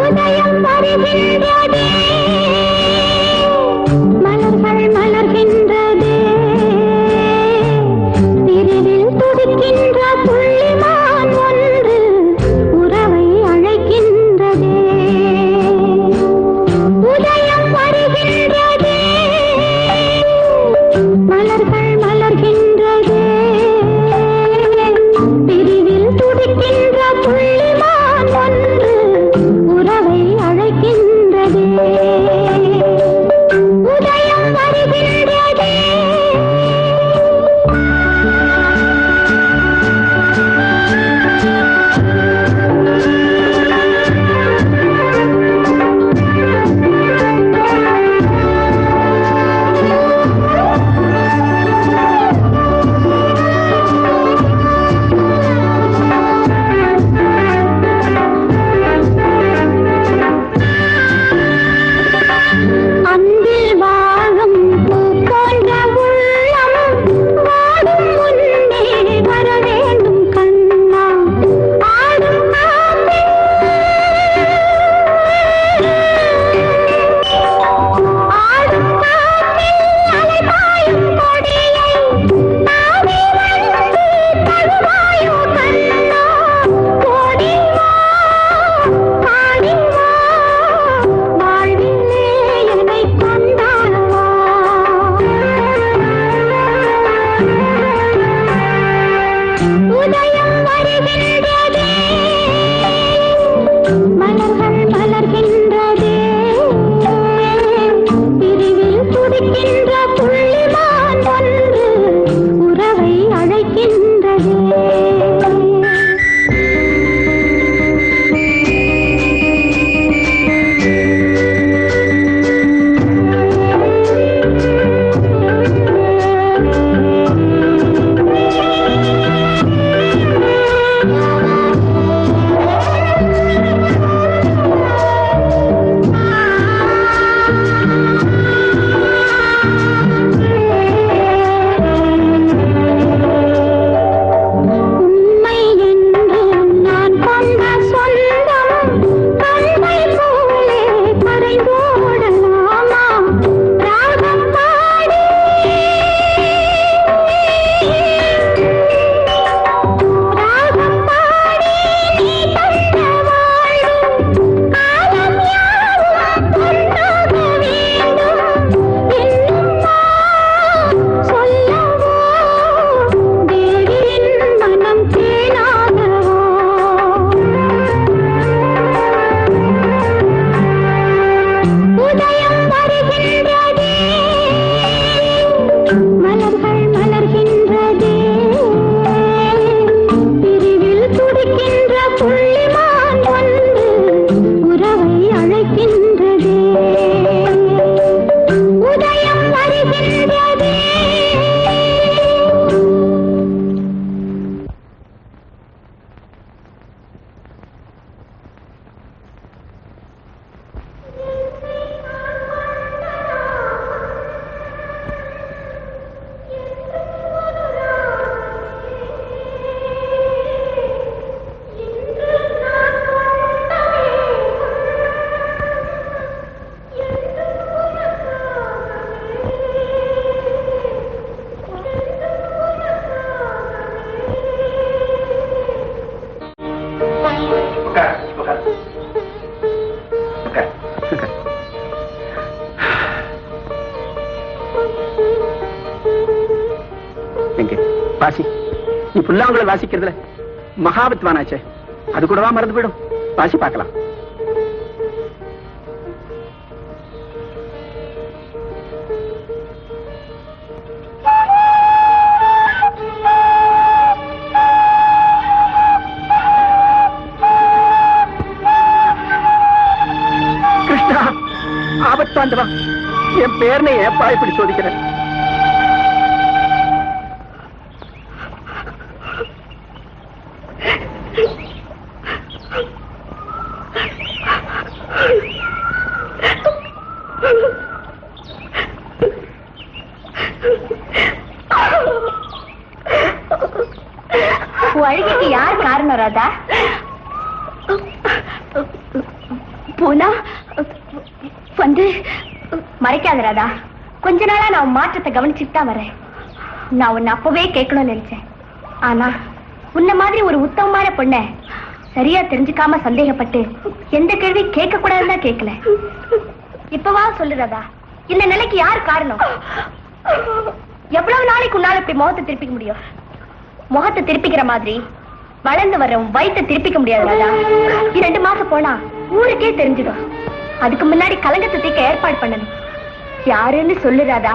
உதயம் வருகின்றதே, மலர்கள் மலர்கின்றதே, பிரிவில் துடிக்கின்ற புள்ளிமான் ஒன்று உறவை அழைக்கின்றதே. உதயம் வருகின்றதே, மலர்கள் மலர்கின்றதே, பிரிவில் துடிக்கின்ற புள்ளிமான் ஒன்று உறவை அழைக்கின்றதே. உதயம் வருகின்றதே. அன்பில் வாழும் பூ போன்ற உள்ளம் வாடும் முன்னே வர வேண்டும் கண்ணா. ஆடும் காற்றில் ஆடும் காற்றில் அலைபாயும் கொடியை தாவி வந்து தழுவாயோ கண்ணா. ஓடி வா, பாடி வா, வாழ்விலே என்னை கொண்டாடவா. உதயம் வருகின்றதே, மலர்கள் மலர்கின்றதே, பிரிவில் துடிக்கின்ற புள்ளிமான் ஒன்று உறவை அழைக்கின்றதே.
நீ புல்லாங்குழல் வாசிக்கிறதுல மகாவித்வானாச்சே, அது கூடவா மறந்து போயிடும்? வாசி பார்க்கலாம். கிருஷ்ணா, ஆபத்தாண்டவா, என் பேர்னை ஏப்பா இப்படி சோதிக்கிறேன்?
அழுகைக்கு யார் காரணம் ராதா? பூனா வந்து மறைக்காத ராதா. கொஞ்ச நாளா நான் மாற்றத்தை கவனிச்சுட்டு தான் வரேன். நான் உன்னை அப்பவே கேட்கணும்னு நினைச்சேன். ஆனா உன்ன மாதிரி ஒரு உத்தமமான பொண்ண சரியா தெரிஞ்சுக்காம சந்தேகப்பட்டு எந்த கேள்வி கேட்க கூடாதுன்னா கேட்கல. இப்பவா சொல்லு ராதா, இந்த நிலைக்கு யார் காரணம்? எவ்வளவு நாளைக்கு உன்னால இப்படி முகத்தை திருப்பிக்க முடியும்? முகத்தை திருப்பிக்கிற மாதிரி வளர்ந்து வர்ற வயிற்றை திருப்பிக்க முடியாது ராதா. 2 மாசம் போனா ஊருக்கே தெரிஞ்சிடும். அதுக்கு முன்னாடி கலங்கத்தை தீக்க ஏற்பாடு பண்ணணும். யாருன்னு சொல்லு ராதா.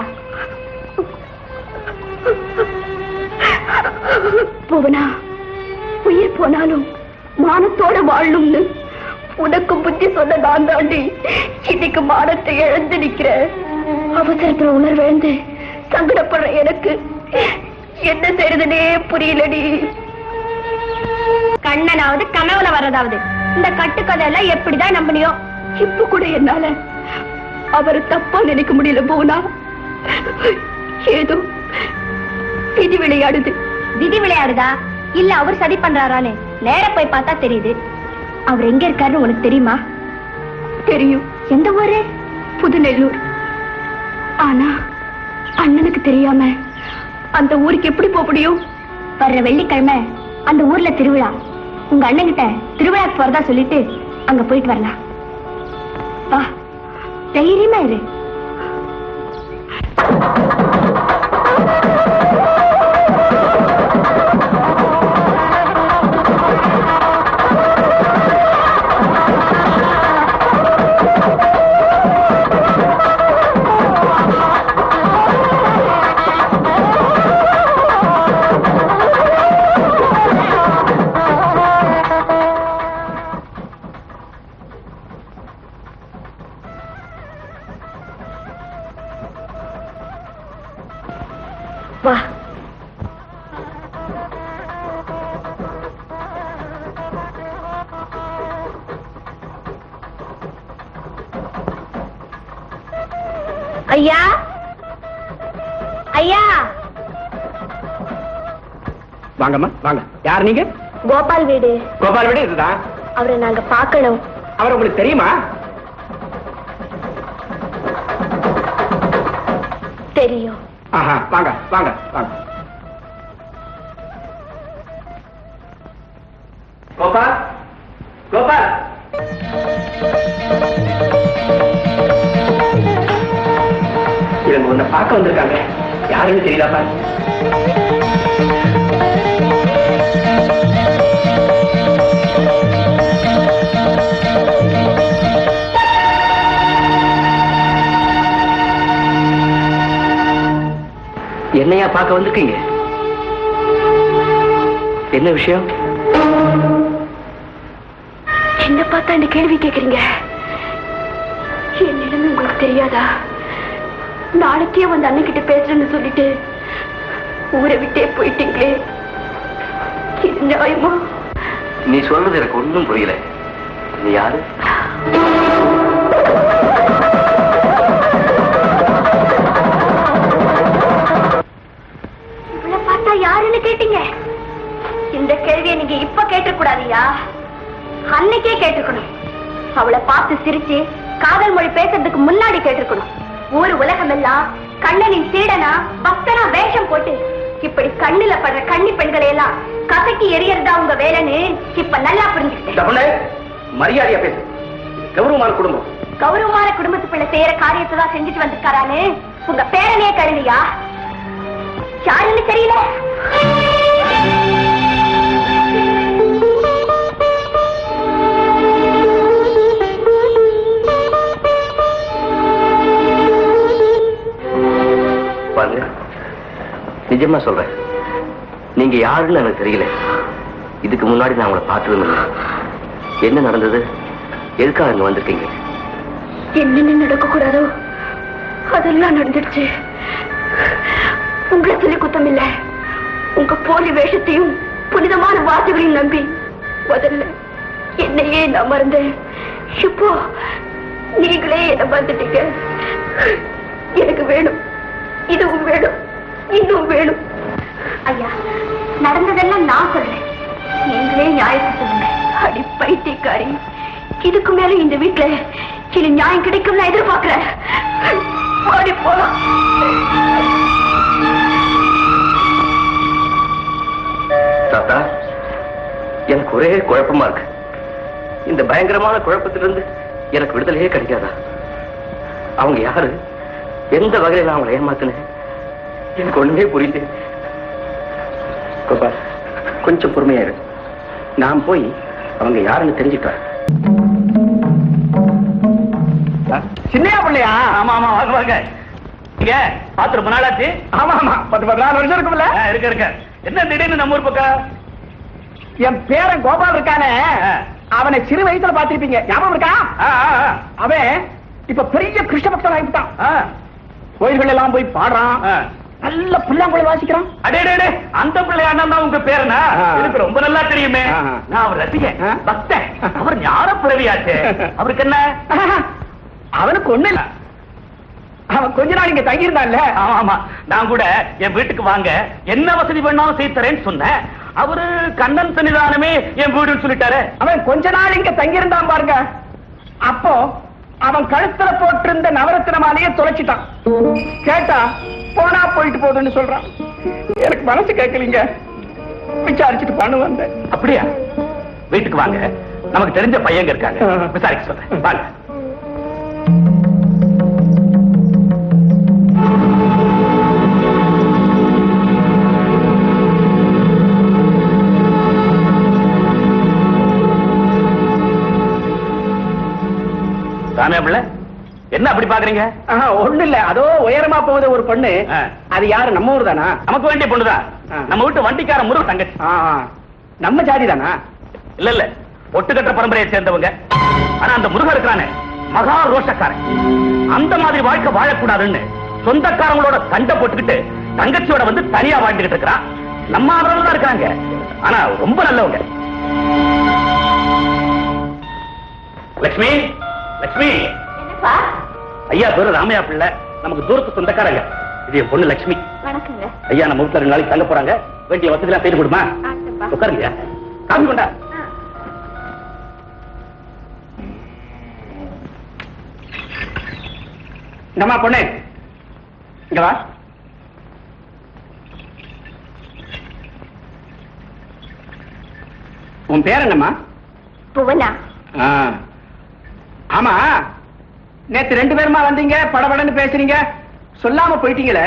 போவனா, உயிர் போனாலும் மானத்தோட வாழணும்னு உனக்கு புத்தி சொன்ன நான் தாண்டி இன்னைக்கு மானத்தை இழந்து நிக்கிற. அவசரத்துல உணர்விழந்து சங்கடப்படுற எனக்கு என்ன செய்யறதுனே புரியலடி. கண்ணனாவது கனவுல வர்றதாவது இந்த கட்டுக்கதை எல்லாம் எப்படிதான் நம்பினியோ? இப்ப கூட என்னால அவரை தப்பா நினைக்க முடியல போனா. ஏதோ விதி விளையாடுது. விதி விளையாடுதா இல்ல அவர் சதி பண்றாரான்னு நேர போய் பார்த்தா தெரியுது. அவர் எங்க இருக்காருன்னு உனக்கு தெரியுமா? தெரியும். எந்த ஊரு? புதுநெல்லூர். ஆனா அண்ணனுக்கு தெரியாம அந்த ஊருக்கு எப்படி போக முடியும்? வர்ற வெள்ளிக்கிழமை அந்த ஊர்ல திருவிழா. உங்க அண்ணன் கிட்ட திருவிழாக்கு போறதா சொல்லிட்டு அங்க போயிட்டு வரலாம். வா, தைரியமா இரு. வா. ஐயா, ஐயா.
வாங்கம்மா வாங்க. யார் நீங்க?
கோபால் வீடு.
கோபால் வீடு இதுதான்.
அவரை நாங்க பார்க்கணும்.
அவர் உங்களுக்கு தெரியுமா?
தெரியும்.
ஆஹா, வாங்க வாங்க வாங்க. கோபால், கோபால். இவங்க உன்னை பார்க்க வந்திருக்காங்க. யாருன்னு தெரியலாப்பா?
என்னையா பார்க்க வந்திருக்கீங்க? என்ன விஷயம்?
என்ன பார்த்தா இந்த கேள்வி கேக்குறீங்க? என் நிலைமை உங்களுக்கு தெரியாதா? நாளைக்கே வந்து அண்ணன் கிட்ட பேசுறேன்னு சொல்லிட்டு ஊரை விட்டே போயிட்டீங்களே, இது நியாயமா?
நீ சொல்றது எனக்கு ஒன்றும் புரியல. நீ யாரு?
இவளை பார்த்தா யாருன்னு கேட்டீங்க? இந்த கேள்வியை நீங்க இப்ப கேட்டக்கூடாதியா, அன்னைக்கே கேட்டிருக்கணும். அவளை பார்த்து சிரிச்சு காதல் மொழி பேசுறதுக்கு முன்னாடி கேட்டிருக்கணும். ஊர் உலகம் எல்லாம் கண்ணனின் சீடனா பக்தனா வேஷம் போட்டு இப்படி கண்ணுல படுற கன்னி பெண்களை எல்லாம் கசக்கி எரியறதா உங்க வேலைன்னு இப்ப நல்லா புரிஞ்சுக்கிட்டேன்.
மரியாதையா பேசு. கௌரவமான குடும்பம்.
கௌரவமான குடும்பத்துக்குள்ள செய்யற காரியத்தை தான் செஞ்சுட்டு வந்திருக்காரான்னு உங்க பேரனையே கழுவியா? யாருன்னு தெரியல.
நிஜமா சொல்றேன், நீங்க யாருன்னு எனக்கு தெரியல. இதுக்கு முன்னாடி நான் உங்களை பார்த்ததும் இல்லை. என்ன நடந்தது? எதுக்காக அங்க வந்திருக்கீங்க?
என்னென்ன நடக்க கூடாதோ அதெல்லாம் நடந்துடுச்சு. உங்களை சொல்லி குத்தம் இல்ல. உங்க போலி வேஷத்தையும் புனிதமான வார்த்தைகளையும் நம்பி முதல்ல என்னையே நான் மறந்தேன். இப்போ நீங்களே என்ன மறந்துட்டீங்க. எனக்கு வேணும், இதுவும் வேணும், இன்னும் வேணும். ஐயா, நடந்ததெல்லாம் நான் சொல்றேன், நீங்களே நியாயத்தை சொல்லுங்க. அடி பைத்தியக்காரி, இதுக்கு மேல இந்த வீட்டுல சில நியாயம் கிடைக்கும் நான் எதிர்பார்க்கிறேன். ஓடி போலாம்.
தாத்தா, எனக்கு ஒரே குழப்பமா இருக்கு. இந்த பயங்கரமான குழப்பத்திலிருந்து எனக்கு விடுதலையே கிடைக்காதா? அவங்க யாரு? எந்த வகையில அவங்களை ஏமாத்தினேன்? எனக்கு ஒண்ணுமே புரியுது.
கோபால், கொஞ்சம் பொறுமையா இரு. நான் போய் அவங்க யாருன்னு தெரிஞ்சுக்கிறேன். சின்னையா பிள்ளையா?
ஆமா ஆமா, வாங்க வாங்க. இங்க பாத்து ரொம்ப நாளாச்சு.
ஆமா ஆமா, 10-14 வருஷம் இருக்கும்ல.
இருக்க என்ன திடீர்னு நம்ம ஊர் பக்கம்?
என் பேரன் கோபால் இருக்கானே, அவனை சிறு வயசுல பாத்திருப்பீங்க, ஞாபகம் இருக்கா? அவன் இப்ப பெரிய கிருஷ்ண பக்தன் ஆகிட்டான். கோயில்கள் எல்லாம் போய் பாடுறான், நல்ல புல்லாங்குழல் வாசிக்கிறான்.
அடே, அந்த பிள்ளையாண்டா தான் உங்க பேருனா? எனக்கு ரொம்ப நல்லா தெரியுமே. நான் அவர் ரசிகன், பக்தன். அவர் ஞான பிறவியாச்சு. அவருக்கு என்ன?
அவனுக்கு ஒண்ணு இல்ல, அவன் கொஞ்ச நாள் இங்க தங்கியிருந்தான்ல.
ஆமா, நான் கூட என் வீட்டுக்கு வாங்க, என்ன வசதி வேணாலும் செய்து தரேன்னு சொன்னேன். அவரு கண்ணன் சன்னிதானமே என் வீடுன்னு சொல்லிட்டாரு.
அவன் கொஞ்ச நாள் இங்க தங்கியிருந்தான் பாருங்க. அப்போ அவன் கழுத்துல போட்டிருந்த நவரத்தின மாலையை தொலைச்சிட்டான். கேட்டா போனா போயிட்டு போகுதுன்னு சொல்றான். எனக்கு மனசு கேட்கலீங்க, விசாரிச்சுட்டு பண்ணு வந்தேன்.
அப்படியா? வீட்டுக்கு வாங்க, நமக்கு தெரிஞ்ச பையங்க இருக்காங்க, விசாரிக்க சொல்றேன். வாங்க. சாமியா பிள்ளை, என்ன அப்படி பாக்குறீங்க?
ஒண்ணு இல்ல, அதோ உயரமா போகுது ஒரு பொண்ணு. அது யாரு? நம்ம ஊர் தானா?
நமக்கு வேண்டிய பொண்ணுதான். நம்ம வீட்டு வண்டிக்கார முருக தங்கச்சி.
நம்ம ஜாதி தானா?
இல்ல, ஒட்டுக்கட்ட பரம்பரையை சேர்ந்தவங்க. ஆனா அந்த முருகன் இருக்கிறானே, மகா ரோஷக்காரன். அந்த மாதிரி வாழ்க்கை வாழக்கூடாதுன்னு சொந்தக்காரங்களோட சண்டை போட்டுக்கிட்டு தங்கச்சியோட வந்து தனியா வாழ்ந்துகிட்டு இருக்கிறான். நம்ம ஆதரவு தான் இருக்காங்க, ஆனா ரொம்ப நல்லவங்க. லட்சுமி, லட்சுமி. ஐயா பேரு ராமையா பிள்ளை, நமக்கு தூரத்து சொந்தக்காரங்க. இது என் பொண்ணு லட்சுமி.
வணக்கங்க.
ஐயா நம்ம வீட்டுல 2 நாளைக்கு தங்க போறாங்க, வேண்டிய வசதி எல்லாம் செய்து கொடுமா. உட்காருங்க, காமி கொண்டா.
நம்ம பொண்ணு இங்க வா. உன் பேர் என்னம்மா?
புவனா.
ஆமா, நேத்து 2 பேருமா வந்தீங்க, படபடன்னு பேசுறீங்க, சொல்லாம போயிட்டீங்களே.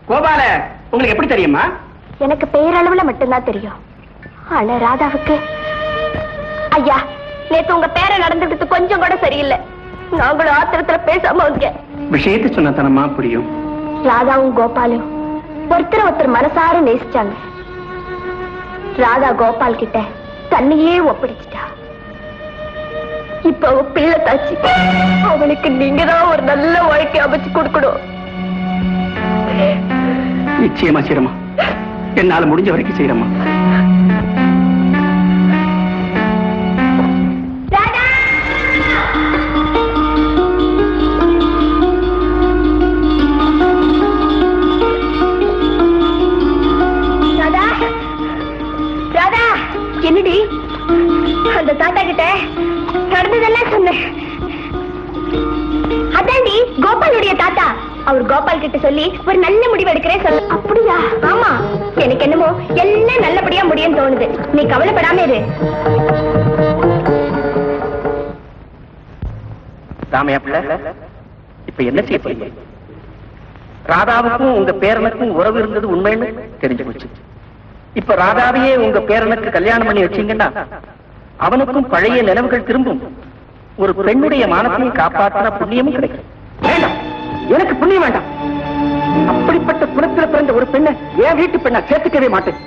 கோபால உங்களுக்கு எப்படி தெரியுமா?
எனக்கு பேரளவுல மட்டும்தான் தெரியும். ஆனா ராதாவுக்கு, ஐயா நேத்து உங்க பேரை நடந்துட்டு கொஞ்சம் கூட சரியில்லை. நாங்களும் ஆத்திரத்துல பேசாம வந்தீங்க.
விஷயத்தை சொன்னதனமா புரியும்.
ராதாவும் கோபாலும் ஒருத்தர் மனசார நேசிச்சாங்க. ராதா கோபால் கிட்ட தன்னையே ஒப்படைச்சிட்டா. இப்ப அவ பிள்ளை தாச்சு. அவனுக்கு நீங்க தான் ஒரு நல்ல வாழ்க்கை அமைச்சு கொடுக்கணும்.
நிச்சயமா செய்யறமா, என்னால முடிஞ்ச வரைக்கும் செய்யறமா.
என்னடி அந்த தாத்தா கிட்ட நடந்ததெல்லாம் சொன்னேன். அதாண்டி கோபாலுடைய தாத்தா. அவர் கோபால் கிட்ட சொல்லி ஒரு நல்ல முடிவு எடுக்கிறேன் சொல்ல. அப்படியா? ஆமா, எனக்கு என்னமோ எல்லாம் நல்லபடியா முடியும் தோணுது. நீ கவலைப்படாம இரு.
ராமையா பிள்ளை, இப்ப என்ன செய்ய போறீங்க? ராதாவுக்கும் உங்க பேரனுக்கும் உறவு இருந்தது உண்மைன்னு தெரிஞ்சு போச்சு. இப்ப ராதாவையே உங்க பேரனுக்கு கல்யாணம் பண்ணி வச்சீங்கன்னா அவனுக்கும் பழைய நினைவுகள் திரும்பும். ஒரு பெண்ணுடைய மானத்தையும் காப்பாற்றின புண்ணியமும் கிடைக்கும். வேண்டாம், எனக்கு புண்ணியம் வேண்டாம். அப்படிப்பட்ட குலத்தில் பிறந்த ஒரு பெண்ணை என் வீட்டு பெண்ணை சேர்த்துக்கவே மாட்டேன்.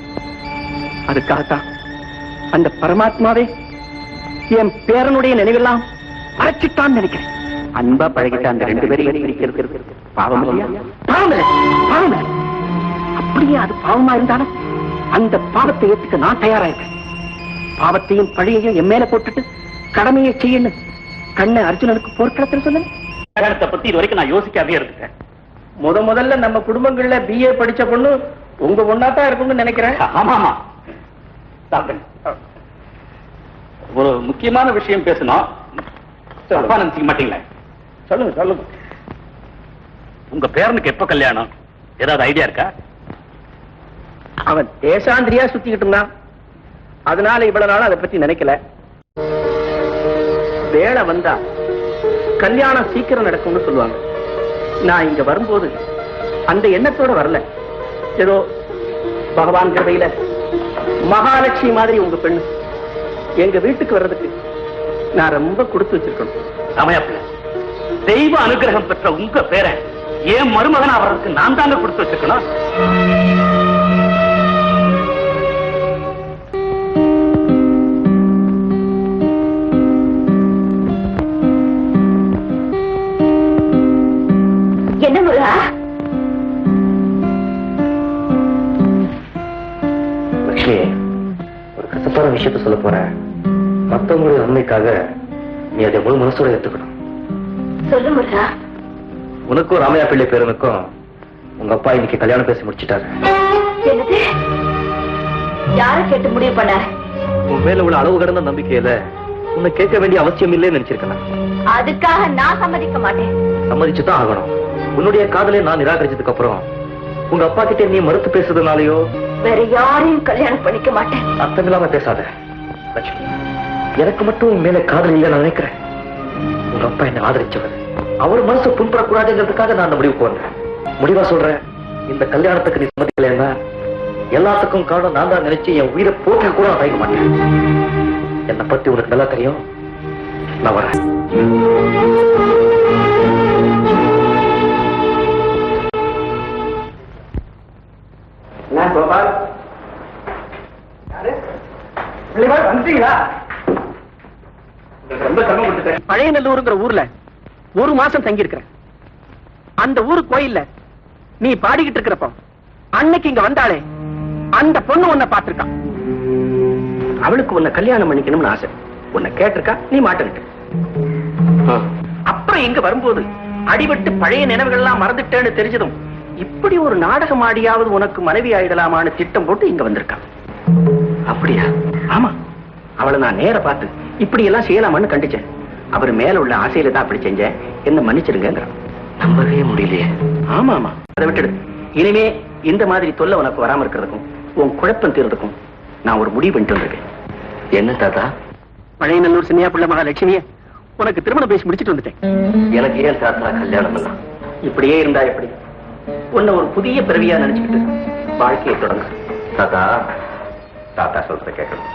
அதுக்காகத்தான் அந்த பரமாத்மாவே என் பேரனுடைய நினைவெல்லாம் மறைச்சிட்டான் நினைக்கிறேன். அன்பா பழகிட்ட அந்த 2 பேரையும் பிரிக்கிறது பாவம் இல்லையா? பாவம் இல்லை, பாவம் இல்லை. அப்படியே அது பாவமா இருந்தாலும் அந்த பாவத்தை ஏத்துக்க நான் தயாராயிருக்கேன். பாவத்தையும் பழியையும் என் மேல போட்டுட்டு கடமையை செய்யணும் கண்ணை அர்ஜுனனுக்கு போர்க்களத்தில் சொல்லுங்க.
கல்யாணத்தை பத்தி இது வரைக்கும் நான் யோசிக்காதே இருந்துட்டேன்.
முதல்ல நம்ம குடும்பங்கள்ல BA படிச்ச பொண்ணு உங்க பொண்ணாத்தான் இருக்கும்னு நினைக்கிறேன்.
ஆமா ஆமா. ஒரு முக்கியமான விஷயம் பேசணும். தப்பா நினைச்சுக்க மாட்டீங்களா?
சொல்லுங்க சொல்லுங்க.
உங்க பேரனுக்கு எப்ப கல்யாணம்? ஏதாவது ஐடியா இருக்கா?
அவன் தேசாந்திரியா சுத்திக்கிட்டு இருந்தான். அதனால இவ்வளவு நாள் அதை பத்தி நினைக்கல. வேலை வந்தா கல்யாணம் சீக்கிரம் நடக்கும்னு சொல்லுவாங்க. நான் இங்க வரும்போது அந்த எண்ணத்தோட வரல. ஏதோ பகவான் கிருபையில மகாலட்சுமி மாதிரி உங்க பெண்ணு எங்க வீட்டுக்கு வர்றதுக்கு நான் ரொம்ப கொடுத்து வச்சிருக்கணும்.
சமயப்பிள்ள, தெய்வ அனுகிரகம் பெற்ற உங்க பேரன் ஏன் மருமகனா வர்றதுக்கு நான் தாங்க கொடுத்து வச்சிருக்கணும்.
என்ன முருகா?
லட்சுமி, ஒரு கசப்பான விஷயத்த சொல்ல போறேன். மத்தவங்களுடைய நன்மைக்காக நீ அதை முழு மனசோட எடுத்துக்கணும்.
சொல்லு முருகா.
உனக்கும் ராமையா பிள்ளை பேரனுக்கும் உங்க அப்பா இன்னைக்கு கல்யாணம் பேசி முடிச்சிட்டாரு.
என்னது? யார கேட்டு முடிவு பண்ண?
உன் மேல உள்ள அளவு கடந்த நம்பிக்கையில உன்னை கேட்க வேண்டிய அவசியம் இல்லைன்னு நினைச்சிருக்கேன்.
அதுக்காக நான் சம்மதிக்க மாட்டேன்.
சம்மதிச்சுதான் ஆகணும். உன்னுடைய காதலை நான் நிராகரிச்சதுக்கு அப்புறம் உங்க அப்பா கிட்ட நீ மறுத்து பேசுறதுனாலயோ
வேற யாரையும் கல்யாணம் பண்ணிக்க மாட்டேன்.
அர்த்தம் இல்லாம பேசாத லட்சுமி. எனக்கு மட்டும் உன் மேல காதல் இல்லை நான் நினைக்கிறேன். உங்க அப்பா என்ன ஆதரிச்சவர். அவர் மனசு புண்படக்கூடாதுங்கிறதுக்காக நான் அந்த முடிவுக்கு வந்தேன். முடிவா சொல்றேன், இந்த கல்யாணத்துக்கு நீ சம்மதிக்கலைன்னா எல்லாத்துக்கும் காரணம் நான் தான் நினைச்சு என் உயிரை போக்க கூட நான் தயங்க மாட்டேன். என்னை பத்தி உனக்கு நல்லா தெரியும். நான் வரேன்.
கோபால், வந்துட்டீங்களா?
ரொம்ப சிரமம் கொடுத்துட்டேன்.
பழையநல்லூருங்கிற ஊர்ல 1 மாசம் தங்கி இருக்கிறேன். அந்த ஊரு கோயில்ல நீ பாடிக்கிட்டு இருக்கிறப்ப அன்னைக்கு இங்க வந்தாளே அந்த பொண்ணு உன்னை பார்த்திருக்கான். அவளுக்கு உன்னை கல்யாணம் பண்ணிக்கணும்னு ஆசை. உன்னை கேட்டிருக்கா, நீ மாட்டிருக்க. அப்புறம் இங்க வரும்போது அடிபட்டு பழைய நினைவுகள்லாம் மறந்துட்டேன்னு தெரிஞ்சதும் இப்படி ஒரு நாடகம் ஆடியாவது உனக்கு மனைவி ஆயிடலாமான்னு திட்டம் போட்டு இங்க வந்திருக்கான். அப்படியா? ஆமா. அவளை நான் நேர பார்த்து இப்படி எல்லாம் செய்யலாமான்னு கண்டிச்சேன். அவர் மேல உள்ள ஆசையில தான் அப்படி செஞ்சேன், என்ன மன்னிச்சிருங்க.
நம்பவே முடியலையே.
ஆமா ஆமா, அதை விட்டுடு. இனிமே இந்த மாதிரி தொல்லை உனக்கு வராம இருக்கிறதுக்கும் உன் குழப்பம் தீர்றதுக்கும் நான் ஒரு முடிவு பண்ணிட்டு வந்திருக்கேன்.
என்ன தாத்தா?
பழையநல்லூர் சின்னையா பிள்ளை மகாலட்சுமிய உனக்கு திருமணம் பேசி முடிச்சிட்டு வந்துட்டேன்.
எனக்கு ஏன் தாத்தா கல்யாணம் எல்லாம்?
இப்படியே இருந்தா எப்படி? உன்னை ஒரு புதிய பிறவியா நினைச்சுக்கிட்டு வாழ்க்கையை தொடங்க.
தாத்தா, தாத்தா சொல்ற கேட்கணும்.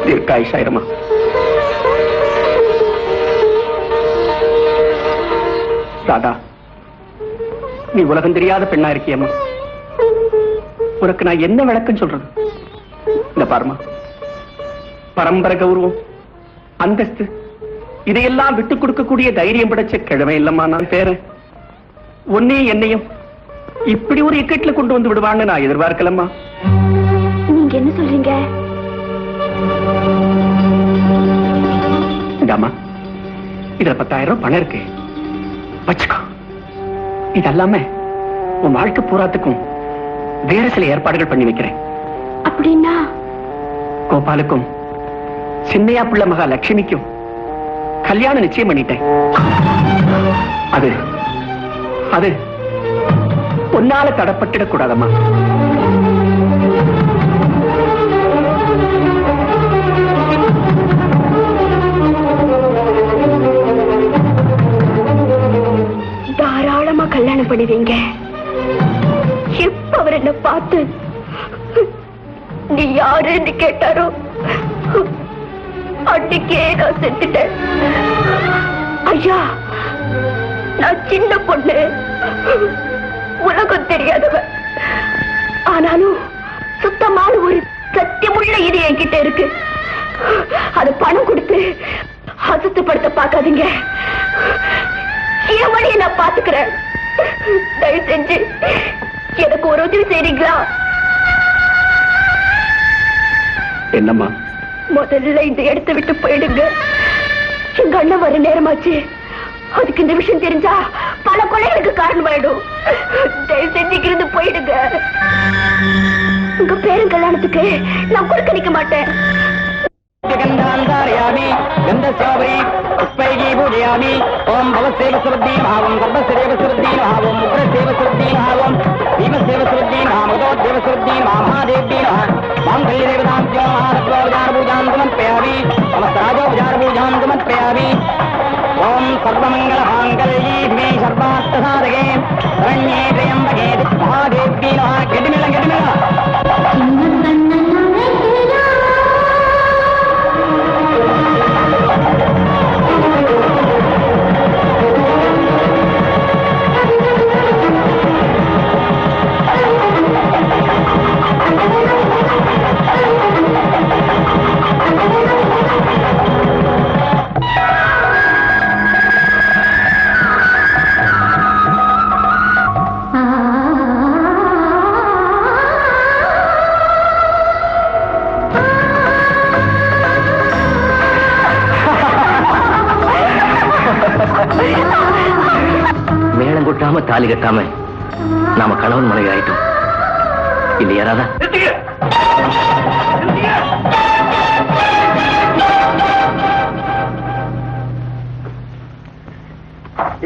தீர்க்காயுஷாயிரமா. ராதா, நீ உலகம் தெரியாத பெண்ணா இருக்கியம்மா. உனக்கு நான் என்ன விளக்கம் சொல்றது? இந்த பாருமா, பரம்பரை கௌரவம், அந்தஸ்து இதையெல்லாம் விட்டுக் கொடுக்கக்கூடிய தைரியம் படைச்ச கிழமை இல்லம்மா நான் பேரன். உன்னையும் என்னையும் இப்படி ஒரு இக்கட்ல கொண்டு வந்து விடுவான்னு நான் எதிர்பார்க்கலம்மா.
நீங்க என்ன சொல்றீங்க?
இதாம்மா, இதுல 10,000 ரூபாய் பணம் இருக்கு, வச்சுக்கோ. இதெல்லாம உன் வாழ்க்கை பூராத்துக்கும் வேற சில ஏற்பாடுகள் பண்ணி வைக்கிறேன்.
அப்படின்னா
கோபாலுக்கும் சின்னையா பிள்ளை மகா லட்சுமிக்கும் கல்யாணம் நிச்சயம் பண்ணிட்டேன். அது அது பொன்னால தடப்பட்டுடக் கூடாதம்மா.
தாராளமா கல்யாணம் பண்ணுவீங்க. எப்ப அவர் என்ன பார்த்து யாருன்னு கேட்டாரோ அன்னைக்கே நான் செத்துட்டேன். ஐயா, நான் சின்ன பொண்ணு, உலகம் தெரியாதவ. ஆனாலும் சுத்தமான ஒரு சத்தியமுள்ள இது என்கிட்ட இருக்கு. அது பணம் கொடுத்து அசுத்தப்படுத்த பார்க்காதீங்க. என் வழியை நான் பாத்துக்கிறேன். தயவு செஞ்சு எனக்கு ஒரு உதவி செய்றீங்களா?
என்னம்மா?
முதல்ல இந்த இடத்தை விட்டு போயிடுங்க. எங்க அண்ணன் வர நேரமாச்சு. அதுக்கு இந்த விஷயம் தெரிஞ்சா பல கொலைகளுக்கு காரணமாயிடும். தயவு செஞ்சுக்கிறது போயிடுங்க. உங்க பேரன் கல்யாணத்துக்கு நான் கொடுக்க நிக்க மாட்டேன்.
ஓம் பவசேவ சுருத்தீன் பாவம் சர்வசேவ சுருத்தீன் பாவம் முக்ரசேவ சுருத்தீன் பாவம் பீமசேவ சுருத்தீன் மகதோத்யவ சுருத்தீன் மகாதேவீன் மாங்கல்ய தேவதாந்தியம் மகாரத்வாவதார பூஜாம் சமர்ப்பயாமி நமஸ்தராஜோபசார பூஜாம் சமர்ப்பயாமி ஓம் சர்வமங்கல மாங்கல்யே சர்வார்த்த சாதகே சரண்யே த்ரயம்பகே மகாதேவீன் கெட்டிமேளம் கெட்டிமேளம். மேளம் கொட்டாம தாலி கட்டாம நாம கணவன் மனைவி ஆயிட்டோம் இல்லையா ராதா?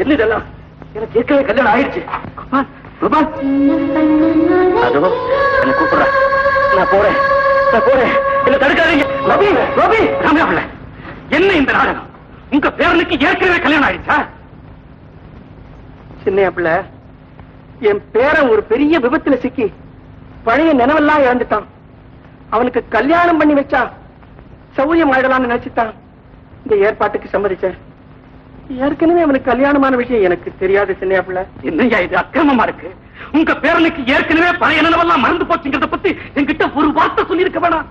என்ன இதெல்லாம்? எனக்கு ஏற்கனவே கல்யாணம் ஆயிடுச்சு.
அதோ என்ன கூப்பிடுற. நான் போறேன் என்ன தடுக்காதீங்க.
ரவி, ரவி, ராமையா, என்ன இந்த நாடகம்? உங்க பேரனுக்கு ஏற்கனவே கல்யாணம் ஆயிடுச்சா? சின்ன பிள்ளை, என் பேரன் ஒரு பெரிய விபத்துல சிக்கி பழைய நினைவெல்லாம் இழந்துட்டான். அவனுக்கு கல்யாணம் பண்ணி வச்சா சௌரியம் ஆயிடலாம்னு நினைச்சுட்டான். இந்த ஏற்பாட்டுக்கு சம்மதிச்சேன். ஏற்கனவே அவனுக்கு கல்யாணமான விஷயம் எனக்கு தெரியாது. சின்ன பிள்ளை, என்னையா இது அக்கிரமமா இருக்கு? உங்க பேரனுக்கு ஏற்கனவே பழைய நினைவெல்லாம் மறந்து போச்சுங்கிறத பத்தி என்கிட்ட ஒரு வார்த்தை சொல்லியிருக்க வேணாம்.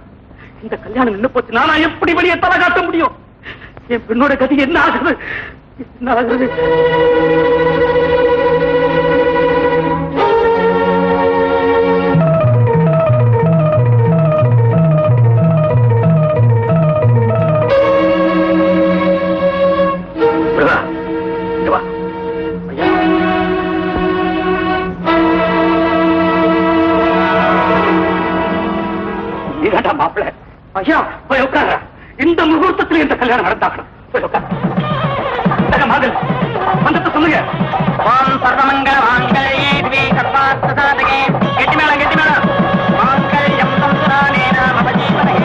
இந்த கல்யாணம் நின்று போச்சு, நானா எப்படி வெளியே தலை காட்ட முடியும்? என் பெண்ணோட கதி என்ன ஆகுது? என்ன ஆகுது? மாப்பிள்ள, ஐயா போய் உட்கார. இந்த முகூர்த்தத்தில் இந்த கல்யாணம் நடந்தாக்கணும். போய் உட்கார. மந்தத்தை சொல்லுங்க. ஓம் சர்வமங்கல மாங்கல்யே திவே சர்வார்த்த சாதகே கெட்டிமேளம் கெட்டிமேளம் மாங்கல்யம் சம்சுரானேன மம ஜீவனே.